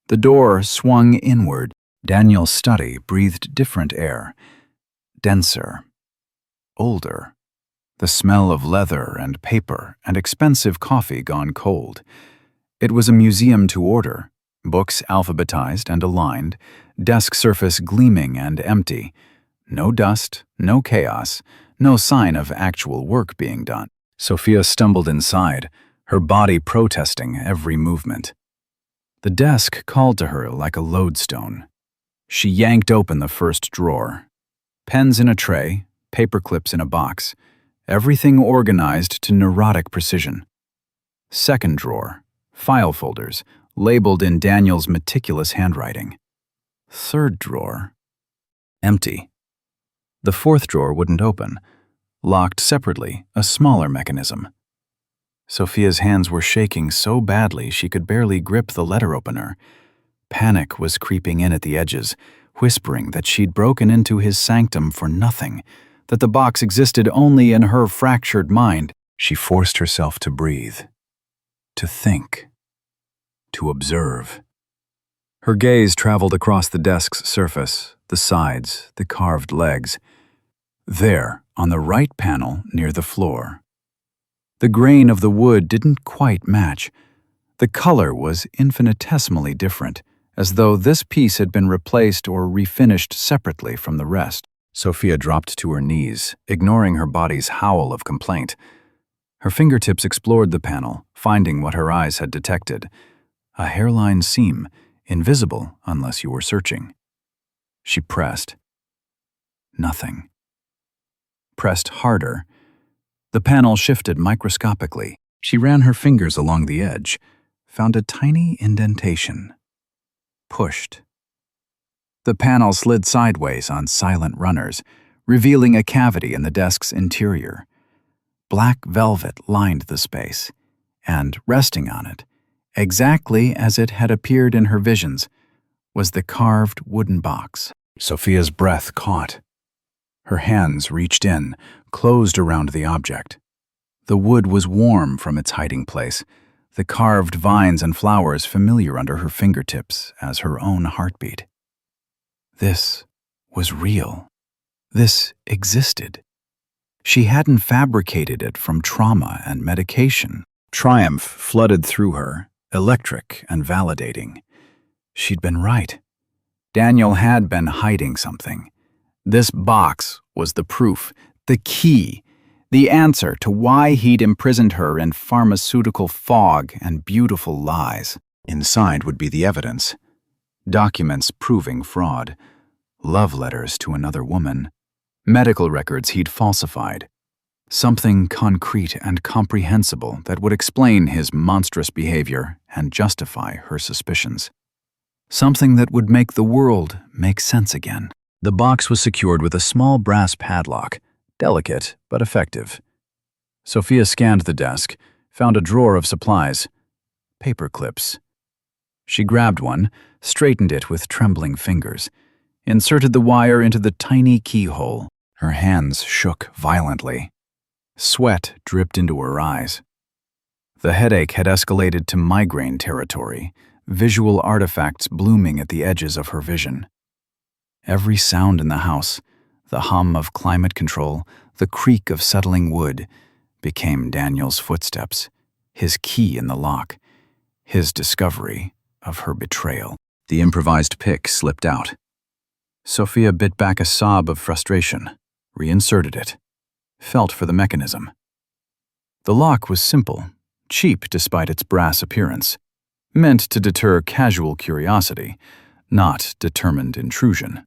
The door swung inward. Daniel's study breathed different air, denser, older. The smell of leather and paper and expensive coffee gone cold. It was a museum to order, books alphabetized and aligned, desk surface gleaming and empty. No dust, no chaos, no sign of actual work being done. Sophia stumbled inside, her body protesting every movement. The desk called to her like a lodestone. She yanked open the first drawer. Pens in a tray, paper clips in a box. Everything organized to neurotic precision. Second drawer, file folders, labeled in Daniel's meticulous handwriting. Third drawer, empty. The fourth drawer wouldn't open, locked separately, a smaller mechanism. Sophia's hands were shaking so badly she could barely grip the letter opener. Panic was creeping in at the edges, whispering that she'd broken into his sanctum for nothing, that the box existed only in her fractured mind. She forced herself to breathe, to think, to observe. Her gaze traveled across the desk's surface, the sides, the carved legs. There, on the right panel near the floor. The grain of the wood didn't quite match. The color was infinitesimally different, as though this piece had been replaced or refinished separately from the rest. Sophia dropped to her knees, ignoring her body's howl of complaint. Her fingertips explored the panel, finding what her eyes had detected. A hairline seam, invisible unless you were searching. She pressed. Nothing. Pressed harder. The panel shifted microscopically. She ran her fingers along the edge, found a tiny indentation. Pushed. The panel slid sideways on silent runners, revealing a cavity in the desk's interior. Black velvet lined the space, and resting on it, exactly as it had appeared in her visions, was the carved wooden box. Sophia's breath caught. Her hands reached in, closed around the object. The wood was warm from its hiding place, the carved vines and flowers familiar under her fingertips as her own heartbeat. This was real. This existed. She hadn't fabricated it from trauma and medication. Triumph flooded through her, electric and validating. She'd been right. Daniel had been hiding something. This box was the proof, the key, the answer to why he'd imprisoned her in pharmaceutical fog and beautiful lies. Inside would be the evidence. Documents proving fraud, love letters to another woman, medical records he'd falsified, something concrete and comprehensible that would explain his monstrous behavior and justify her suspicions. Something that would make the world make sense again. The box was secured with a small brass padlock, delicate but effective. Sophia scanned the desk, found a drawer of supplies, paper clips. She grabbed one, straightened it with trembling fingers. inserted the wire into the tiny keyhole. Her hands shook violently. Sweat dripped into her eyes. The headache had escalated to migraine territory, visual artifacts blooming at the edges of her vision. Every sound in the house, the hum of climate control, the creak of settling wood, became Daniel's footsteps, his key in the lock, his discovery of her betrayal. The improvised pick slipped out. Sophia bit back a sob of frustration, reinserted it, felt for the mechanism. The lock was simple, cheap despite its brass appearance, meant to deter casual curiosity, not determined intrusion.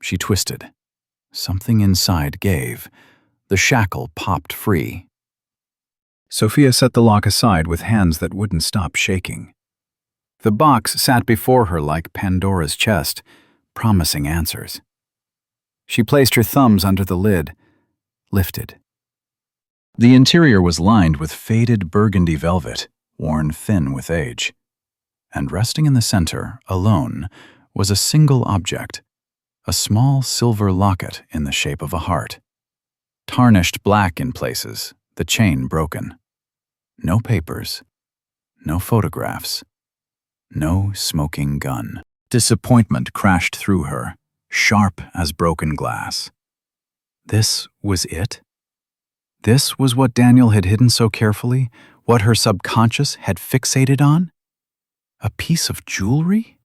She twisted. Something inside gave. The shackle popped free. Sophia set the lock aside with hands that wouldn't stop shaking. The box sat before her like Pandora's chest, promising answers. She placed her thumbs under the lid, lifted. The interior was lined with faded burgundy velvet, worn thin with age. And resting in the center, alone, was a single object, a small silver locket in the shape of a heart. Tarnished black in places, the chain broken. No papers, no photographs, no smoking gun. Disappointment crashed through her, sharp as broken glass. This was it? This was what Daniel had hidden so carefully, what her subconscious had fixated on? A piece of jewelry?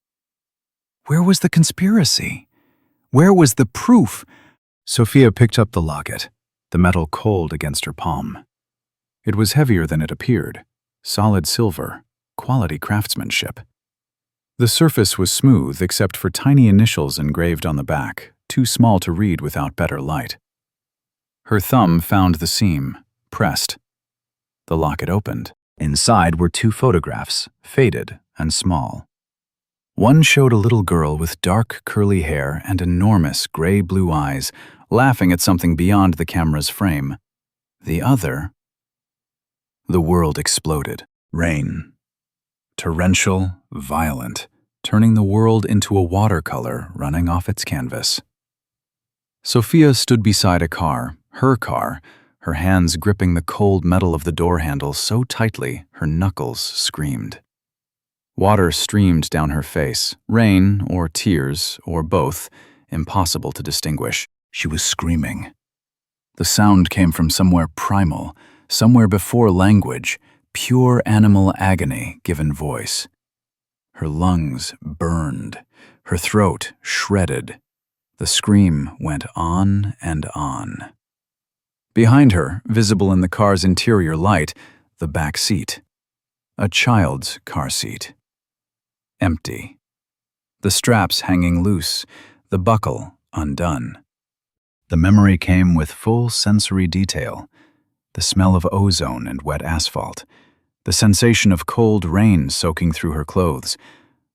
Where was the conspiracy? Where was the proof? Sophia picked up the locket, the metal cold against her palm. It was heavier than it appeared, solid silver, quality craftsmanship. The surface was smooth except for tiny initials engraved on the back, too small to read without better light. Her thumb found the seam, pressed. The locket opened. Inside were two photographs, faded and small. One showed a little girl with dark curly hair and enormous gray-blue eyes, laughing at something beyond the camera's frame. The other... The world exploded. Rain. Torrential, violent, turning the world into a watercolor running off its canvas. Sophia stood beside a car, her hands gripping the cold metal of the door handle so tightly her knuckles screamed. Water streamed down her face, rain or tears or both, impossible to distinguish. She was screaming. The sound came from somewhere primal, somewhere before language, pure animal agony given voice. Her lungs burned, her throat shredded. The scream went on and on. Behind her, visible in the car's interior light, the back seat. A child's car seat. Empty. The straps hanging loose, the buckle undone. The memory came with full sensory detail. The smell of ozone and wet asphalt. The sensation of cold rain soaking through her clothes.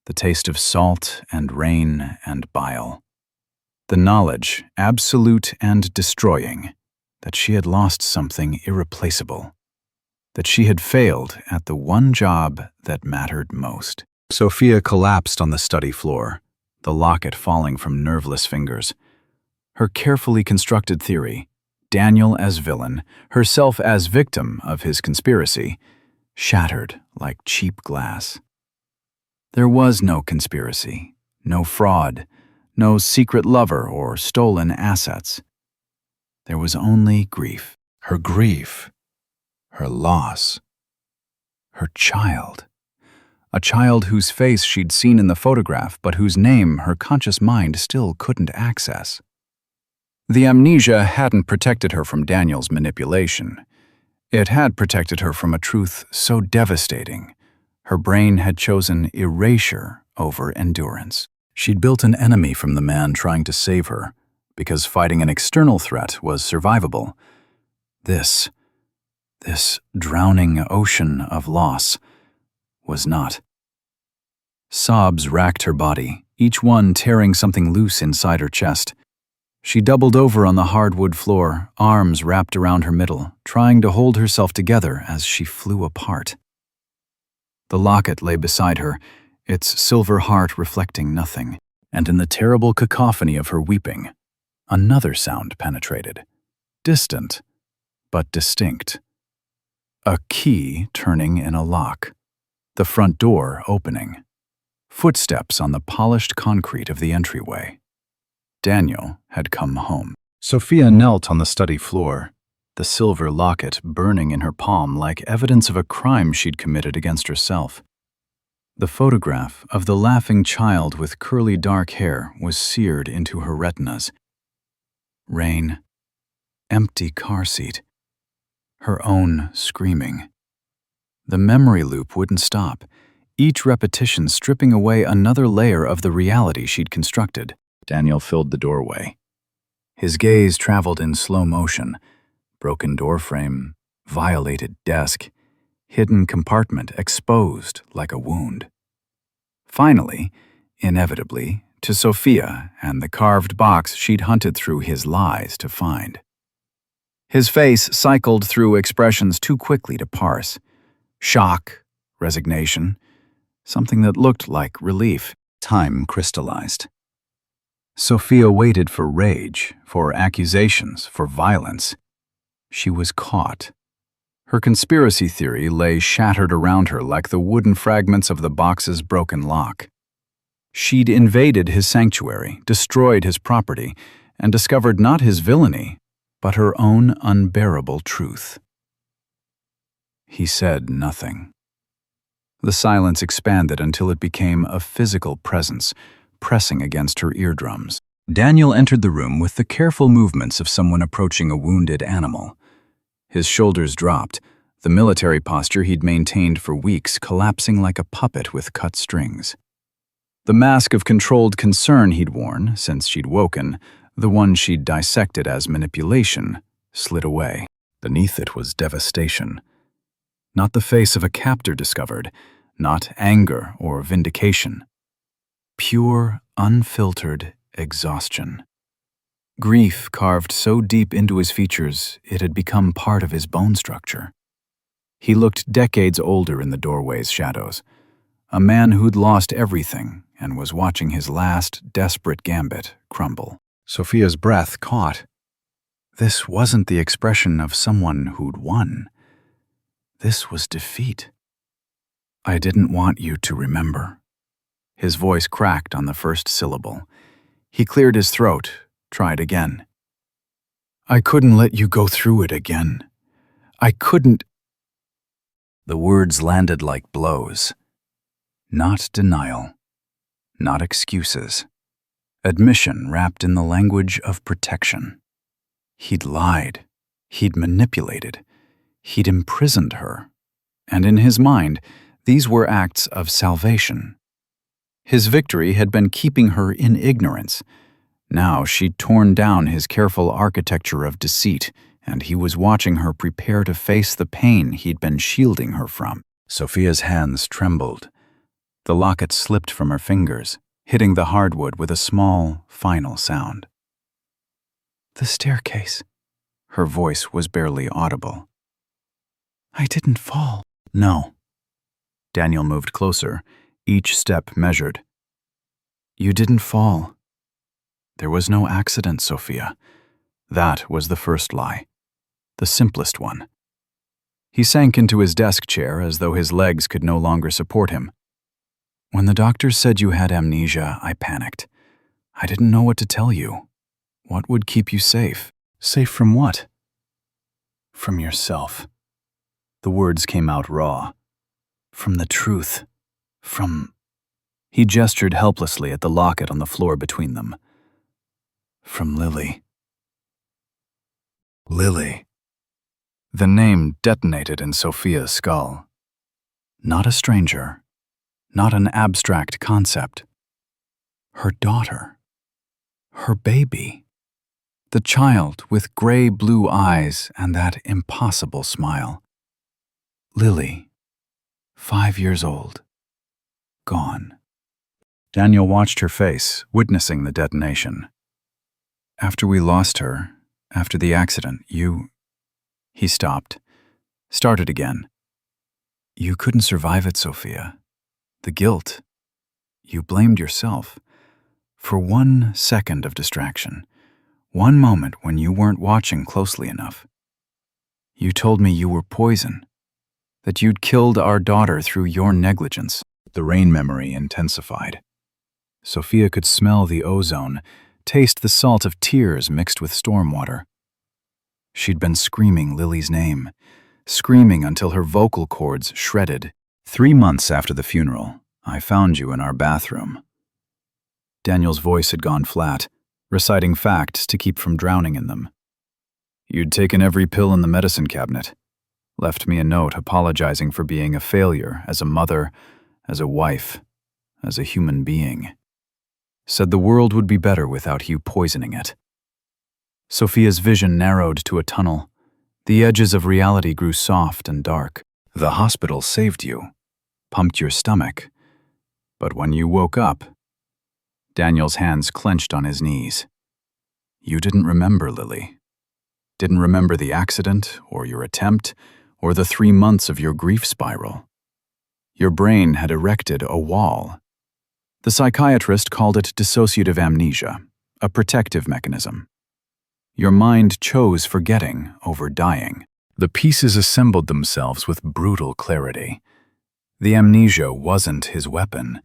The taste of salt and rain and bile. The knowledge, absolute and destroying, that she had lost something irreplaceable. That she had failed at the one job that mattered most. Sophia collapsed on the study floor, the locket falling from nerveless fingers. Her carefully constructed theory, Daniel as villain, herself as victim of his conspiracy, shattered like cheap glass. There was no conspiracy, no fraud, no secret lover or stolen assets. There was only grief. Her grief, her loss, her child. A child whose face she'd seen in the photograph but whose name her conscious mind still couldn't access. The amnesia hadn't protected her from Daniel's manipulation. It had protected her from a truth so devastating. Her brain had chosen erasure over endurance. She'd built an enemy from the man trying to save her, because fighting an external threat was survivable. This drowning ocean of loss was not. Sobs racked her body, each one tearing something loose inside her chest. She doubled over on the hardwood floor, arms wrapped around her middle, trying to hold herself together as she flew apart. The locket lay beside her, its silver heart reflecting nothing. And in the terrible cacophony of her weeping, another sound penetrated, distant, but distinct. A key turning in a lock, the front door opening, footsteps on the polished concrete of the entryway. Daniel had come home. Sophia knelt on the study floor, the silver locket burning in her palm like evidence of a crime she'd committed against herself. The photograph of the laughing child with curly dark hair was seared into her retinas. Rain, empty car seat, her own screaming. The memory loop wouldn't stop, each repetition stripping away another layer of the reality she'd constructed. Daniel filled the doorway. His gaze traveled in slow motion. Broken doorframe, violated desk, hidden compartment exposed like a wound. Finally, inevitably, to Sophia and the carved box she'd hunted through his lies to find. His face cycled through expressions too quickly to parse. Shock, resignation, something that looked like relief. Time crystallized. Sophia waited for rage, for accusations, for violence. She was caught. Her conspiracy theory lay shattered around her like the wooden fragments of the box's broken lock. She'd invaded his sanctuary, destroyed his property, and discovered not his villainy, but her own unbearable truth. He said nothing. The silence expanded until it became a physical presence, pressing against her eardrums. Daniel entered the room with the careful movements of someone approaching a wounded animal. His shoulders dropped, the military posture he'd maintained for weeks collapsing like a puppet with cut strings. The mask of controlled concern he'd worn since she'd woken, the one she'd dissected as manipulation, slid away. Beneath it was devastation. Not the face of a captor discovered, not anger or vindication. Pure, unfiltered exhaustion. Grief carved so deep into his features it had become part of his bone structure. He looked decades older in the doorway's shadows, a man who'd lost everything and was watching his last desperate gambit crumble. Sophia's breath caught. This wasn't the expression of someone who'd won. This was defeat. I didn't want you to remember. His voice cracked on the first syllable. He cleared his throat, tried again. I couldn't let you go through it again. I couldn't. The words landed like blows. Not denial. Not excuses. Admission wrapped in the language of protection. He'd lied. He'd manipulated. He'd imprisoned her. And in his mind, these were acts of salvation. His victory had been keeping her in ignorance. Now she'd torn down his careful architecture of deceit, and he was watching her prepare to face the pain he'd been shielding her from. Sophia's hands trembled. The locket slipped from her fingers, hitting the hardwood with a small, final sound. The staircase. Her voice was barely audible. I didn't fall. No. Daniel moved closer, each step measured. You didn't fall. There was no accident, Sophia. That was the first lie. The simplest one. He sank into his desk chair as though his legs could no longer support him. When the doctors said you had amnesia, I panicked. I didn't know what to tell you. What would keep you safe? Safe from what? From yourself. The words came out raw. From the truth. From... He gestured helplessly at the locket on the floor between them. From Lily. Lily. The name detonated in Sophia's skull. Not a stranger. Not an abstract concept. Her daughter. Her baby. The child with gray-blue eyes and that impossible smile. Lily. 5 years old. Gone. Daniel watched her face, witnessing the detonation. After we lost her, after the accident, you... He stopped. Started again. You couldn't survive it, Sophia. The guilt. You blamed yourself. For 1 second of distraction, one moment when you weren't watching closely enough, you told me you were poison, that you'd killed our daughter through your negligence. The rain memory intensified. Sophia could smell the ozone, taste the salt of tears mixed with storm water. She'd been screaming Lily's name, screaming until her vocal cords shredded. 3 months after the funeral, I found you in our bathroom. Daniel's voice had gone flat, reciting facts to keep from drowning in them. You'd taken every pill in the medicine cabinet, left me a note apologizing for being a failure as a mother, as a wife, as a human being. Said the world would be better without you poisoning it. Sophia's vision narrowed to a tunnel. The edges of reality grew soft and dark. The hospital saved you, pumped your stomach. But when you woke up, Daniel's hands clenched on his knees. You didn't remember Lily. Didn't remember the accident, or your attempt, or the 3 months of your grief spiral. Your brain had erected a wall. The psychiatrist called it dissociative amnesia, a protective mechanism. Your mind chose forgetting over dying. The pieces assembled themselves with brutal clarity. The amnesia wasn't his weapon.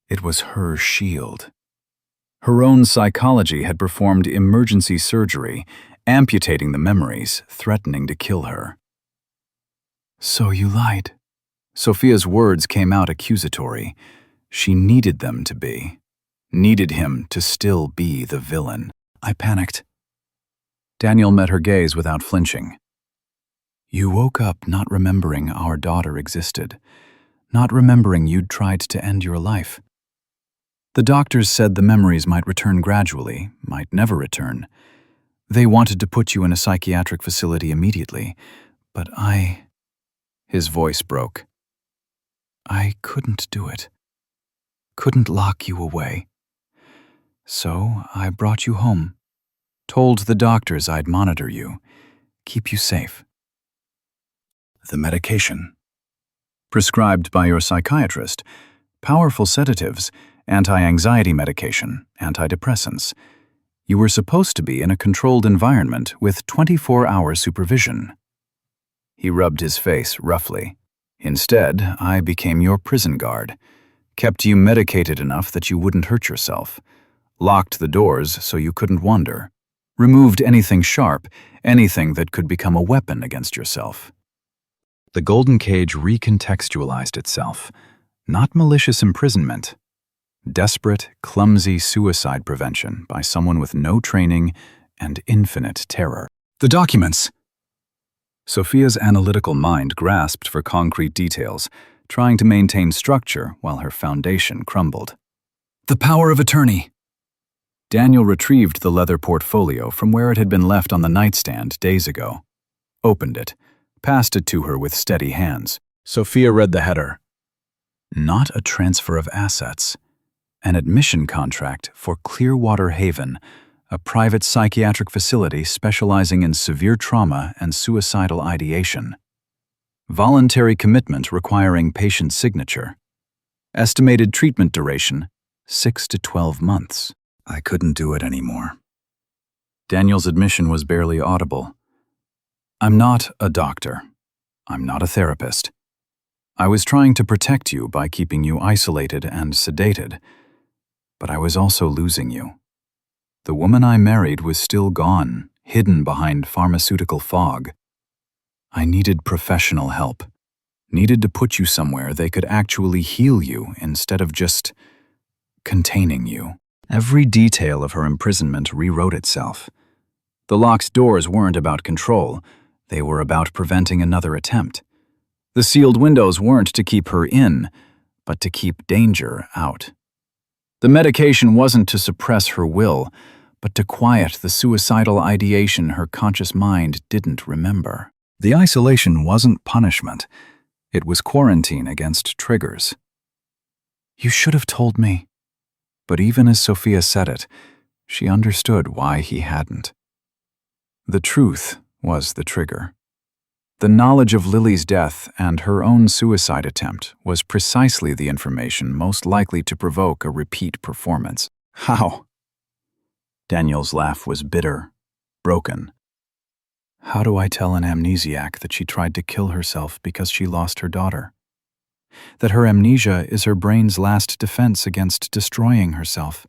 It was her shield. Her own psychology had performed emergency surgery, amputating the memories, threatening to kill her. So you lied. Sophia's words came out accusatory. She needed them to be. Needed him to still be the villain. I panicked. Daniel met her gaze without flinching. You woke up not remembering our daughter existed, not remembering you'd tried to end your life. The doctors said the memories might return gradually, might never return. They wanted to put you in a psychiatric facility immediately, but His voice broke. I couldn't do it. Couldn't lock you away. So I brought you home. Told the doctors I'd monitor you, keep you safe. The medication. Prescribed by your psychiatrist, powerful sedatives, anti-anxiety medication, antidepressants. You were supposed to be in a controlled environment with 24-hour supervision. He rubbed his face roughly. Instead, I became your prison guard, kept you medicated enough that you wouldn't hurt yourself, locked the doors so you couldn't wander, removed anything sharp, anything that could become a weapon against yourself. The golden cage recontextualized itself, not malicious imprisonment. Desperate, clumsy suicide prevention by someone with no training and infinite terror. The documents! Sophia's analytical mind grasped for concrete details, trying to maintain structure while her foundation crumbled. The power of attorney! Daniel retrieved the leather portfolio from where it had been left on the nightstand days ago, opened it, passed it to her with steady hands. Sophia read the header. Not a transfer of assets. An admission contract for Clearwater Haven, a private psychiatric facility specializing in severe trauma and suicidal ideation. Voluntary commitment requiring patient signature. Estimated treatment duration, 6 to 12 months. I couldn't do it anymore. Daniel's admission was barely audible. I'm not a doctor. I'm not a therapist. I was trying to protect you by keeping you isolated and sedated, but I was also losing you. The woman I married was still gone, hidden behind pharmaceutical fog. I needed professional help, needed to put you somewhere they could actually heal you instead of just containing you. Every detail of her imprisonment rewrote itself. The locked doors weren't about control, they were about preventing another attempt. The sealed windows weren't to keep her in, but to keep danger out. The medication wasn't to suppress her will, but to quiet the suicidal ideation her conscious mind didn't remember. The isolation wasn't punishment. It was quarantine against triggers. You should have told me. But even as Sophia said it, she understood why he hadn't. The truth was the trigger. The knowledge of Lily's death and her own suicide attempt was precisely the information most likely to provoke a repeat performance. How? Daniel's laugh was bitter, broken. How do I tell an amnesiac that she tried to kill herself because she lost her daughter? That her amnesia is her brain's last defense against destroying herself?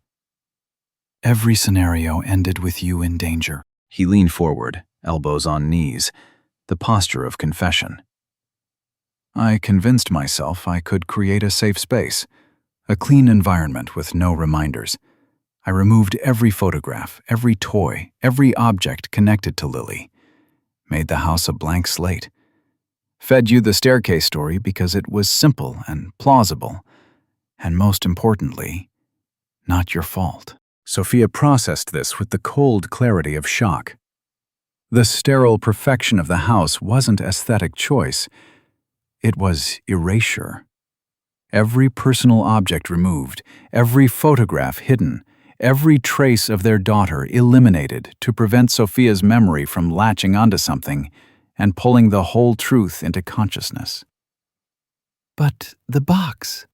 Every scenario ended with you in danger. He leaned forward, elbows on knees, the posture of confession. I convinced myself I could create a safe space, a clean environment with no reminders. I removed every photograph, every toy, every object connected to Lily. Made the house a blank slate. Fed you the staircase story because it was simple and plausible, and most importantly, not your fault. Sophia processed this with the cold clarity of shock. The sterile perfection of the house wasn't aesthetic choice. It was erasure. Every personal object removed, every photograph hidden, every trace of their daughter eliminated to prevent Sophia's memory from latching onto something and pulling the whole truth into consciousness. But the box.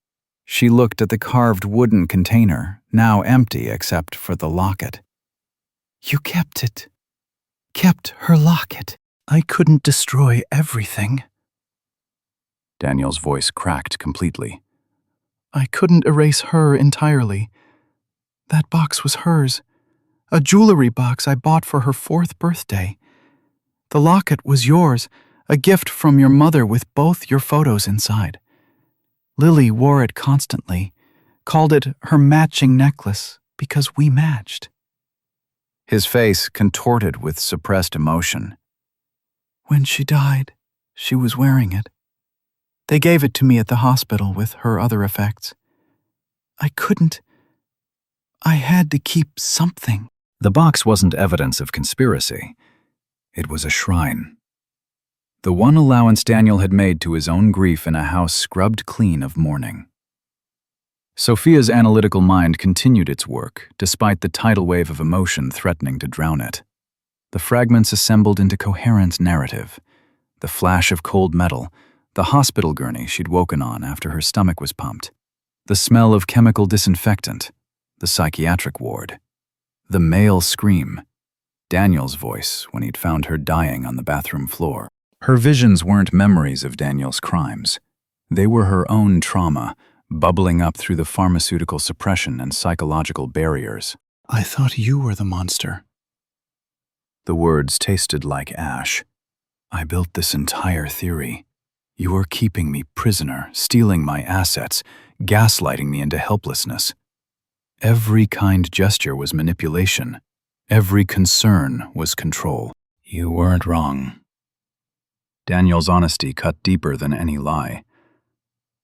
She looked at the carved wooden container, now empty except for the locket. You kept it. Kept her locket. I couldn't destroy everything. Daniel's voice cracked completely. I couldn't erase her entirely. That box was hers. A jewelry box I bought for her 4th birthday. The locket was yours, a gift from your mother with both your photos inside. Lily wore it constantly, called it her matching necklace because we matched. His face contorted with suppressed emotion. When she died, she was wearing it. They gave it to me at the hospital with her other effects. I couldn't. I had to keep something. The box wasn't evidence of conspiracy. It was a shrine. The one allowance Daniel had made to his own grief in a house scrubbed clean of mourning. Sophia's analytical mind continued its work, despite the tidal wave of emotion threatening to drown it. The fragments assembled into coherent narrative. The flash of cold metal, the hospital gurney she'd woken on after her stomach was pumped, the smell of chemical disinfectant, the psychiatric ward, the male scream, Daniel's voice when he'd found her dying on the bathroom floor. Her visions weren't memories of Daniel's crimes. They were her own trauma, bubbling up through the pharmaceutical suppression and psychological barriers. I thought you were the monster. The words tasted like ash. I built this entire theory. You were keeping me prisoner, stealing my assets, gaslighting me into helplessness. Every kind gesture was manipulation. Every concern was control. You weren't wrong. Daniel's honesty cut deeper than any lie.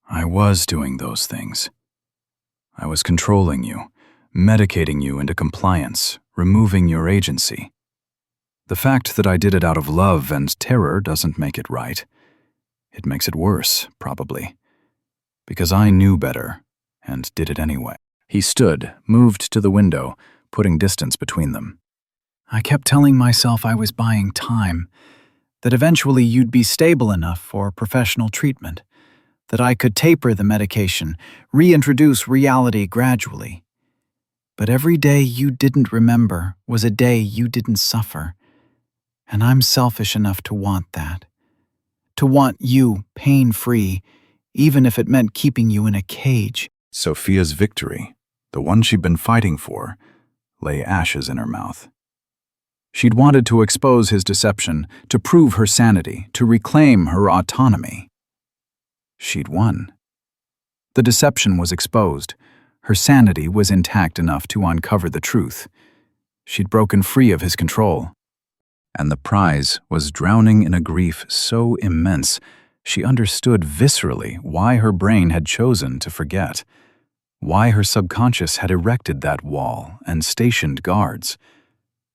I was doing those things. I was controlling you, medicating you into compliance, removing your agency. The fact that I did it out of love and terror doesn't make it right. It makes it worse, probably. Because I knew better, and did it anyway. He stood, moved to the window, putting distance between them. I kept telling myself I was buying time, that eventually you'd be stable enough for professional treatment, that I could taper the medication, reintroduce reality gradually. But every day you didn't remember was a day you didn't suffer. And I'm selfish enough to want that. To want you pain-free, even if it meant keeping you in a cage. Sophia's victory, the one she'd been fighting for, lay ashes in her mouth. She'd wanted to expose his deception, to prove her sanity, to reclaim her autonomy. She'd won. The deception was exposed. Her sanity was intact enough to uncover the truth. She'd broken free of his control. And the prize was drowning in a grief so immense she understood viscerally why her brain had chosen to forget, why her subconscious had erected that wall and stationed guards,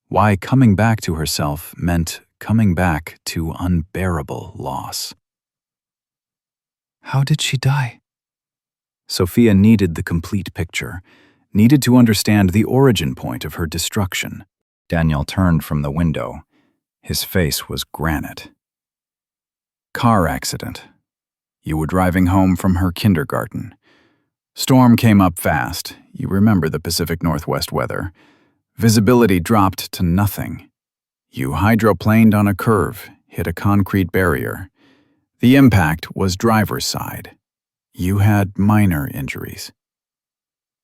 why coming back to herself meant coming back to unbearable loss. How did she die? Sophia needed the complete picture, needed to understand the origin point of her destruction. Daniel turned from the window. His face was granite. Car accident. You were driving home from her kindergarten. Storm came up fast. You remember the Pacific Northwest weather. Visibility dropped to nothing. You hydroplaned on a curve, hit a concrete barrier. The impact was driver's side. You had minor injuries.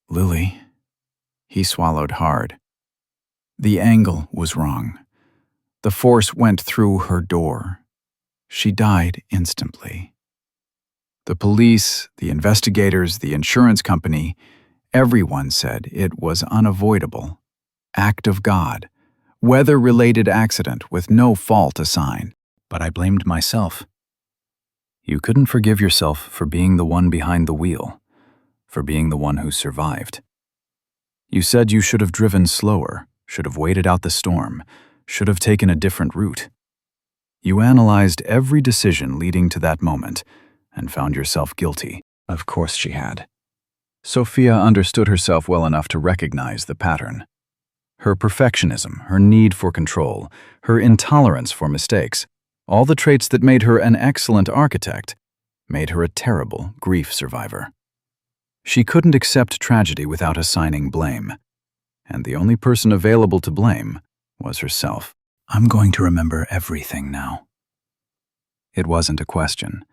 Lily. He swallowed hard. The angle was wrong. The force went through her door. She died instantly. The police, the investigators, the insurance company, everyone said it was unavoidable. Act of God. Weather-related accident with no fault assigned. But I blamed myself. You couldn't forgive yourself for being the one behind the wheel, for being the one who survived. You said you should have driven slower, should have waited out the storm, should have taken a different route. You analyzed every decision leading to that moment and found yourself guilty. Of course she had. Sophia understood herself well enough to recognize the pattern. Her perfectionism, her need for control, her intolerance for mistakes, all the traits that made her an excellent architect, made her a terrible grief survivor. She couldn't accept tragedy without assigning blame, and the only person available to blame was herself. I'm going to remember everything now. It wasn't a question.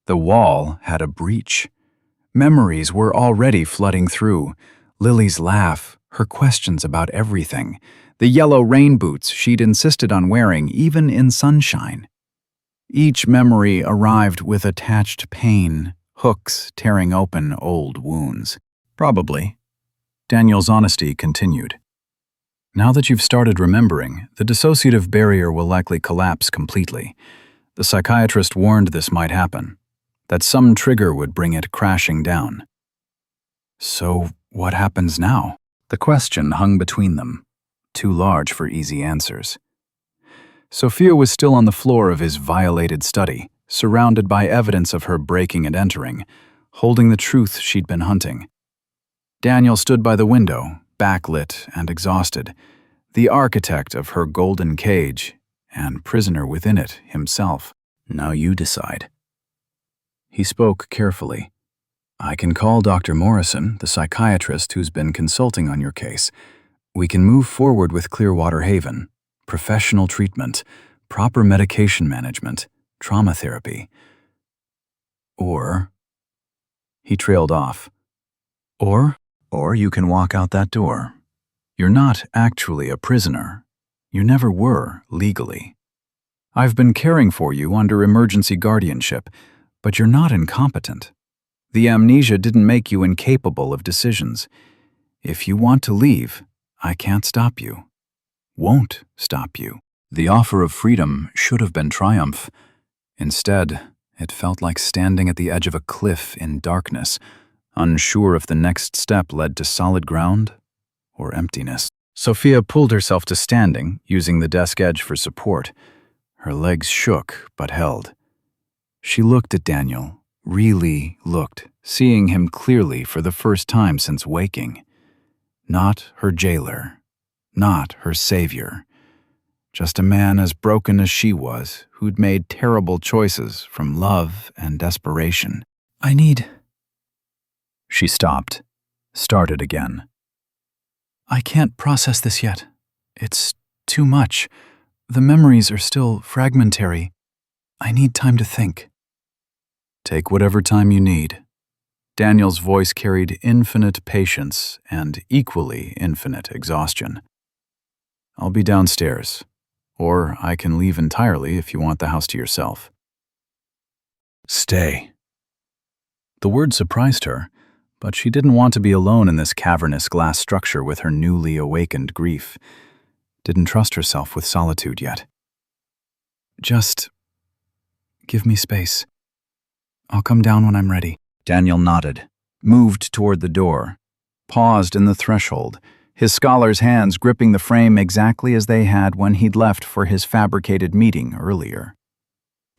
The wall had a breach. Memories were already flooding through. Lily's laugh, her questions about everything, the yellow rain boots she'd insisted on wearing even in sunshine. Each memory arrived with attached pain, hooks tearing open old wounds. Probably. Daniel's honesty continued. Now that you've started remembering, the dissociative barrier will likely collapse completely. The psychiatrist warned this might happen, that some trigger would bring it crashing down. So what happens now? The question hung between them, too large for easy answers. Sophia was still on the floor of his violated study, surrounded by evidence of her breaking and entering, holding the truth she'd been hunting. Daniel stood by the window, backlit and exhausted, the architect of her golden cage, and prisoner within it himself. Now you decide. He spoke carefully. I can call Dr. Morrison, the psychiatrist who's been consulting on your case. We can move forward with Clearwater Haven, professional treatment, proper medication management, trauma therapy. Or, he trailed off. Or you can walk out that door. You're not actually a prisoner. You never were, legally. I've been caring for you under emergency guardianship, but you're not incompetent. The amnesia didn't make you incapable of decisions. If you want to leave, I can't stop you. Won't stop you. The offer of freedom should have been triumph. Instead, it felt like standing at the edge of a cliff in darkness, unsure if the next step led to solid ground or emptiness. Sophia pulled herself to standing, using the desk edge for support. Her legs shook but held. She looked at Daniel, really looked, seeing him clearly for the first time since waking. Not her jailer, not her savior. Just a man as broken as she was, who'd made terrible choices from love and desperation. She stopped, started again. I can't process this yet. It's too much. The memories are still fragmentary. I need time to think. Take whatever time you need. Daniel's voice carried infinite patience and equally infinite exhaustion. I'll be downstairs, or I can leave entirely if you want the house to yourself. Stay. The word surprised her, but she didn't want to be alone in this cavernous glass structure with her newly awakened grief. Didn't trust herself with solitude yet. Just give me space. I'll come down when I'm ready. Daniel nodded, moved toward the door, paused in the threshold, his scholar's hands gripping the frame exactly as they had when he'd left for his fabricated meeting earlier.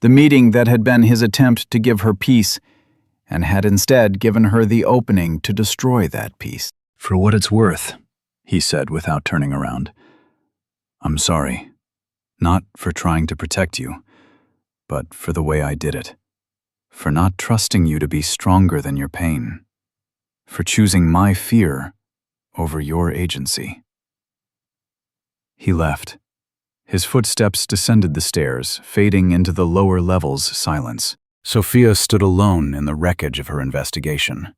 The meeting that had been his attempt to give her peace, and had instead given her the opening to destroy that peace. For what it's worth, he said without turning around. I'm sorry. Not for trying to protect you, but for the way I did it. For not trusting you to be stronger than your pain. for choosing my fear over your agency." He left. His footsteps descended the stairs, fading into the lower level's silence. Sophia stood alone in the wreckage of her investigation.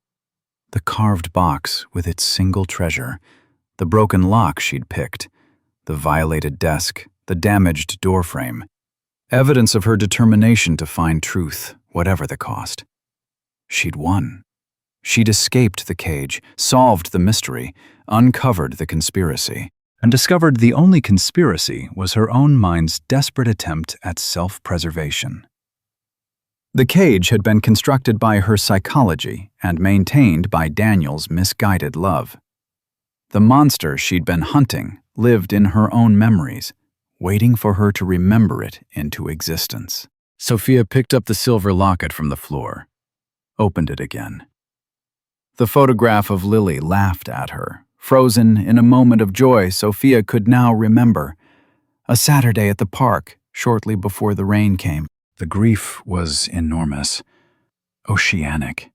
The carved box with its single treasure, the broken lock she'd picked, the violated desk, the damaged doorframe. Evidence of her determination to find truth, whatever the cost. She'd won. She'd escaped the cage, solved the mystery, uncovered the conspiracy, and discovered the only conspiracy was her own mind's desperate attempt at self-preservation. The cage had been constructed by her psychology and maintained by Daniel's misguided love. The monster she'd been hunting lived in her own memories, waiting for her to remember it into existence. Sophia picked up the silver locket from the floor, opened it again. The photograph of Lily laughed at her, frozen in a moment of joy Sophia could now remember. A Saturday at the park, shortly before the rain came. The grief was enormous, oceanic.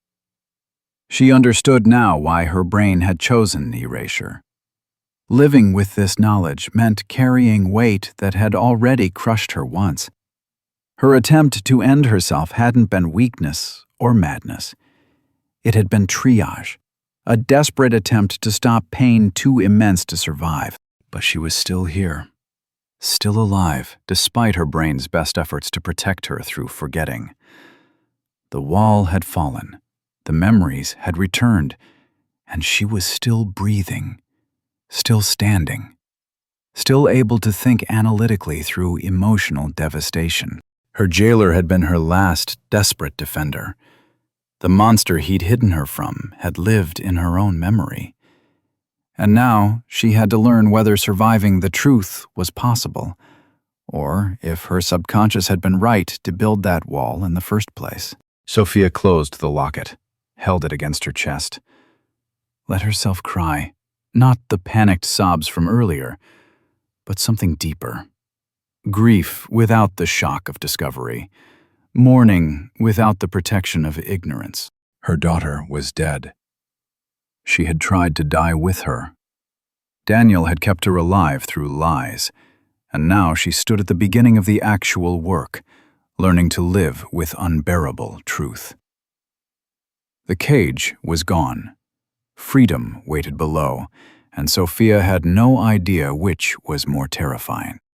She understood now why her brain had chosen erasure. Living with this knowledge meant carrying weight that had already crushed her once. Her attempt to end herself hadn't been weakness or madness. It had been triage, a desperate attempt to stop pain too immense to survive. But she was still here, still alive, despite her brain's best efforts to protect her through forgetting. The wall had fallen, the memories had returned, and she was still breathing, still standing, still able to think analytically through emotional devastation. Her jailer had been her last desperate defender. The monster he'd hidden her from had lived in her own memory. And now she had to learn whether surviving the truth was possible, or if her subconscious had been right to build that wall in the first place. Sophia closed the locket, held it against her chest. Let herself cry, not the panicked sobs from earlier, but something deeper. Grief without the shock of discovery. Mourning without the protection of ignorance. Her daughter was dead. She had tried to die with her. Daniel had kept her alive through lies, and now she stood at the beginning of the actual work, learning to live with unbearable truth. The cage was gone. Freedom waited below, and Sophia had no idea which was more terrifying.